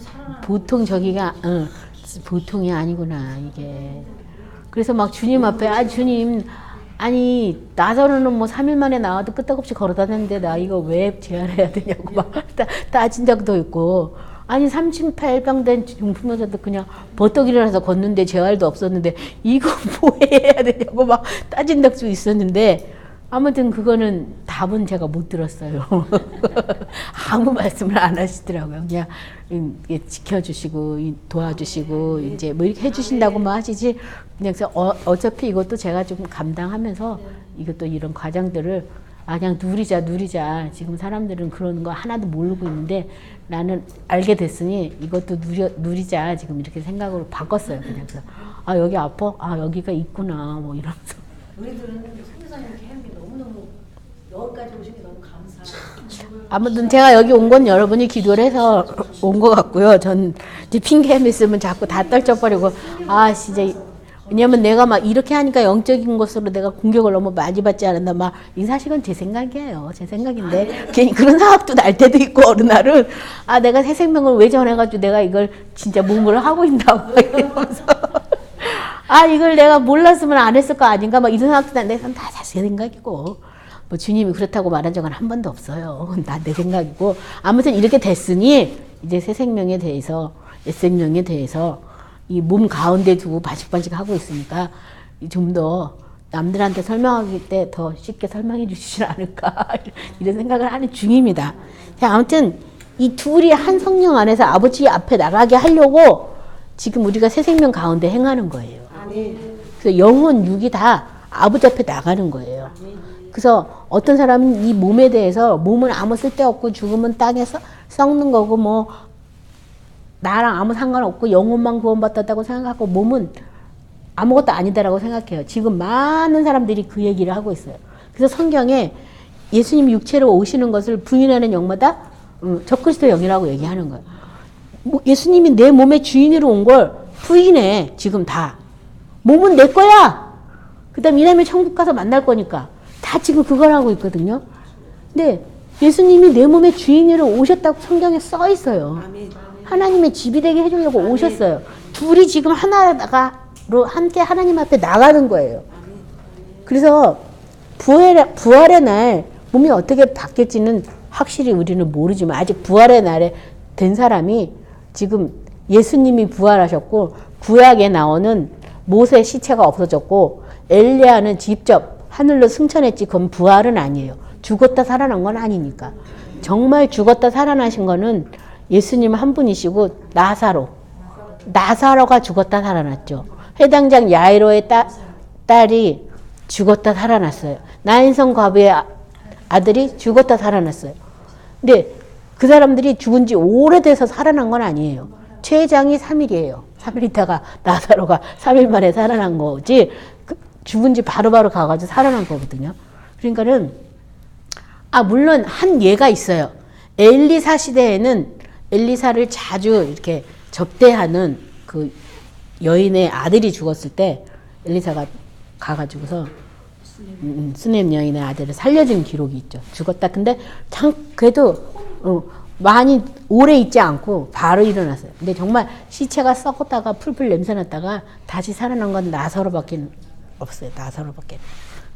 보통 보통이 아니구나 이게. 그래서 막 주님 앞에 주님 아니 나서로는 뭐 3일 만에 나와도 끄떡없이 걸어다녔는데 나 이거 왜 재활해야 되냐고 막 따진 적도 있고, 아니 38병 된 중풍여자도 그냥 버떡 일어나서 걷는데 재활도 없었는데 이거 뭐 해야 되냐고 막 따진 적도 있었는데, 아무튼 그거는 답은 제가 못 들었어요. 아무 말씀을 안 하시더라고요. 그냥 지켜주시고 도와주시고 이제 뭐 이렇게 해주신다고만 하시지. 그래서 어차피 이것도 제가 좀 감당하면서 이것도 이런 과정들을 그냥 누리자. 지금 사람들은 그런 거 하나도 모르고 있는데 나는 알게 됐으니 이것도 누리자. 지금 이렇게 생각으로 바꿨어요. 그냥 그래서 여기 아파? 여기가 있구나. 뭐 이러면서. 우리들은 선교사님 이렇게 하는 게 너무너무 여기까지 오신 게 너무 감사해요. 아무튼 제가 여기 온 건 여러분이 기도를 해서 온 것 같고요. 전 이제 핑계만 있으면 자꾸 다 떨쳐버리고, 진짜. 왜냐면 내가 막 이렇게 하니까 영적인 것으로 내가 공격을 너무 많이 받지 않았나, 막, 이 사실은 제 생각이에요. 제 생각인데. 괜히 그런 생각도 날 때도 있고, 어느 날은, 내가 새 생명을 왜 전해가지고 내가 이걸 진짜 몸으로 하고 있나, 막 이러면서. 이걸 내가 몰랐으면 안 했을 거 아닌가, 막 이런 생각도 난 내가 다 제 생각이고. 뭐 주님이 그렇다고 말한 적은 한 번도 없어요. 다 내 생각이고. 아무튼 이렇게 됐으니, 이제 새 생명에 대해서, 옛 생명에 대해서, 이 몸 가운데 두고 바식바식 하고 있으니까 좀 더 남들한테 설명하기 때 더 쉽게 설명해 주시지 않을까 이런 생각을 하는 중입니다. 아무튼 이 둘이 한 성령 안에서 아버지 앞에 나가게 하려고 지금 우리가 새 생명 가운데 행하는 거예요. 그래서 영혼 육이 다 아버지 앞에 나가는 거예요. 그래서 어떤 사람은 이 몸에 대해서 몸은 아무 쓸데없고 죽으면 땅에서 썩는 거고 뭐 나랑 아무 상관없고 영혼만 구원받았다고 생각하고 몸은 아무것도 아니다라고 생각해요. 지금 많은 사람들이 그 얘기를 하고 있어요. 그래서 성경에 예수님 육체로 오시는 것을 부인하는 영마다 적그리스도 영이라고 얘기하는 거예요. 예수님이 내 몸의 주인으로 온 걸 부인해. 지금 다. 몸은 내 거야. 그 다음 이 다음에 천국 가서 만날 거니까. 다 지금 그걸 하고 있거든요. 근데 예수님이 내 몸의 주인으로 오셨다고 성경에 써 있어요. 하나님의 집이 되게 해주려고 오셨어요. 둘이 지금 하나로 함께 하나님 앞에 나가는 거예요. 그래서 부활의 날 몸이 어떻게 바뀔지는 확실히 우리는 모르지만 아직 부활의 날에 된 사람이 지금 예수님이 부활하셨고 구약에 나오는 모세 시체가 없어졌고 엘리야는 직접 하늘로 승천했지 그건 부활은 아니에요. 죽었다 살아난 건 아니니까. 정말 죽었다 살아나신 거는 예수님 한 분이시고 나사로가 죽었다 살아났죠. 회당장 야이로의 딸이 죽었다 살아났어요. 나인성 과부의 아들이 죽었다 살아났어요. 근데 그 사람들이 죽은 지 오래돼서 살아난 건 아니에요. 최장이 3일이에요. 3일 있다가 나사로가 3일 만에 살아난 거지 죽은 지 바로바로 가가지고 살아난 거거든요. 그러니까는 물론 한 예가 있어요. 엘리사 시대에는 엘리사를 자주 이렇게 접대하는 그 여인의 아들이 죽었을 때 엘리사가 가가지고서 수넴 여인의 아들을 살려준 기록이 있죠. 죽었다. 근데 그래도 많이 오래 있지 않고 바로 일어났어요. 근데 정말 시체가 썩었다가 풀풀 냄새났다가 다시 살아난 건 나사로밖에 없어요. 나사로밖에.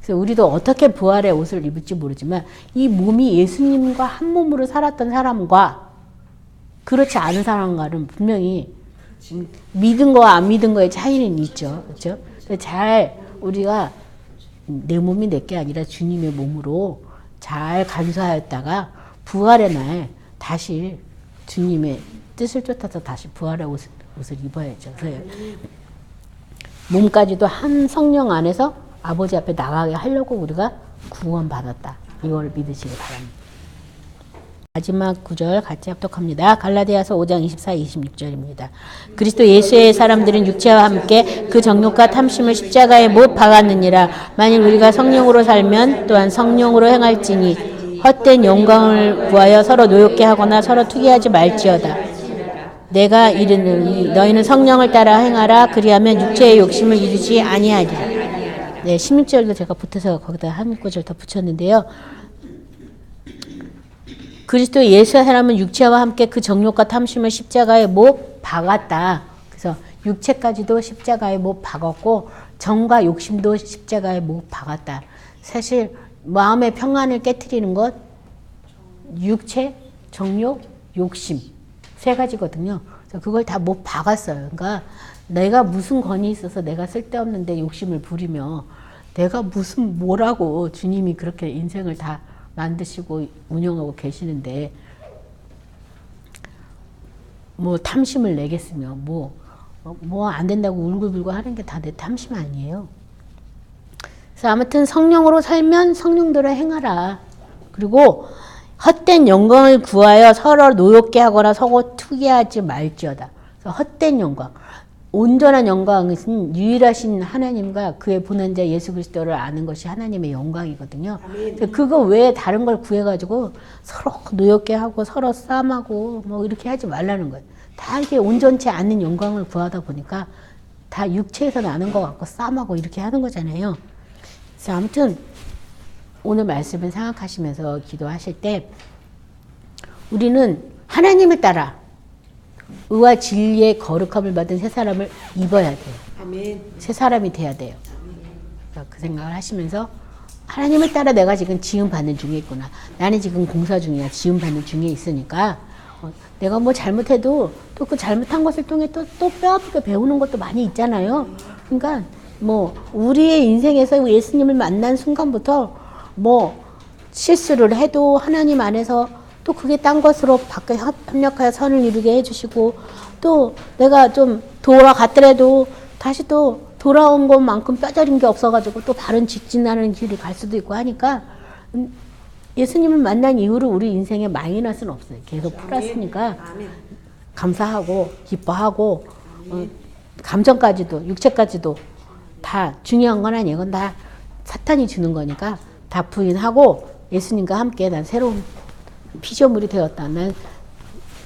그래서 우리도 어떻게 부활의 옷을 입을지 모르지만 이 몸이 예수님과 한 몸으로 살았던 사람과 그렇지 않은 사람과는 분명히 믿은 거와 안 믿은 거의 차이는 있죠. 그렇죠? 잘 우리가 내 몸이 내게 아니라 주님의 몸으로 잘 간수하였다가 부활의 날 다시 주님의 뜻을 쫓아서 다시 부활의 옷을 입어야죠. 그래서 몸까지도 한 성령 안에서 아버지 앞에 나가게 하려고 우리가 구원받았다. 이걸 믿으시기 바랍니다. 마지막 구절 같이 합독합니다. 갈라디아서 5장 24, 26절입니다. 그리스도 예수의 사람들은 육체와 함께 그 정욕과 탐심을 십자가에 못 박았느니라. 만일 우리가 성령으로 살면 또한 성령으로 행할지니 헛된 영광을 구하여 서로 노엽게 하거나 서로 투기하지 말지어다. 내가 이르노니 너희는 성령을 따라 행하라. 그리하면 육체의 욕심을 이루지 아니하리라. 네, 16절도 제가 붙여서 거기다 한 구절 더 붙였는데요. 그리스도 예수의 사람은 육체와 함께 그 정욕과 탐심을 십자가에 못 박았다. 그래서 육체까지도 십자가에 못 박았고 정과 욕심도 십자가에 못 박았다. 사실 마음의 평안을 깨트리는 것 육체, 정욕, 욕심 세 가지거든요. 그래서 그걸 다 못 박았어요. 그러니까 내가 무슨 권위 있어서 내가 쓸데없는데 욕심을 부리며 내가 무슨 뭐라고 주님이 그렇게 인생을 다 만드시고 운영하고 계시는데 뭐 탐심을 내겠으며 뭐 안 된다고 울고불고 하는 게 다 내 탐심 아니에요. 그래서 아무튼 성령으로 살면 성령대로 행하라. 그리고 헛된 영광을 구하여 서로 노엽게 하거나 서로 투기하지 말지어다. 그래서 헛된 영광. 온전한 영광은 유일하신 하나님과 그의 보낸자 예수 그리스도를 아는 것이 하나님의 영광이거든요. 그거 외에 다른 걸 구해가지고 서로 노엽게 하고 서로 싸움하고 뭐 이렇게 하지 말라는 거예요. 다 이렇게 온전치 않는 영광을 구하다 보니까 다 육체에서 나는 것 같고 싸움하고 이렇게 하는 거잖아요. 그래서 아무튼 오늘 말씀을 생각하시면서 기도하실 때 우리는 하나님을 따라 의와 진리의 거룩함을 받은 새 사람을 입어야 돼요. 아멘. 새 사람이 돼야 돼요. 그 생각을 하시면서 하나님을 따라 내가 지금 지음받는 중에 있구나. 나는 지금 공사 중이야. 지음받는 중에 있으니까 내가 뭐 잘못해도 또 그 잘못한 것을 통해 또 뼈아프게 배우는 것도 많이 있잖아요. 그러니까 뭐 우리의 인생에서 예수님을 만난 순간부터 뭐 실수를 해도 하나님 안에서 또 그게 딴 것으로 바꿔 협력하여 선을 이루게 해주시고 또 내가 좀 돌아갔더라도 다시 또 돌아온 것만큼 뼈저린 게 없어가지고 또 바른 직진하는 길을 갈 수도 있고 하니까 예수님을 만난 이후로 우리 인생에 마이너스는 없어요. 계속 플러스니까 감사하고 기뻐하고 감정까지도 육체까지도 다 중요한 건 아니에요. 이건 다 사탄이 주는 거니까 다 부인하고 예수님과 함께 난 새로운 피조물이 되었다. 난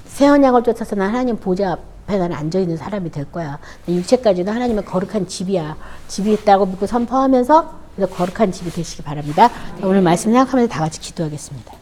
새 언약을 쫓아서 난 하나님 보좌 앞에 나는 앉아있는 사람이 될 거야. 육체까지도 하나님의 거룩한 집이야. 집이 있다고 믿고 선포하면서 그래서 거룩한 집이 되시기 바랍니다. 자, 오늘 말씀 생각하면서 다 같이 기도하겠습니다.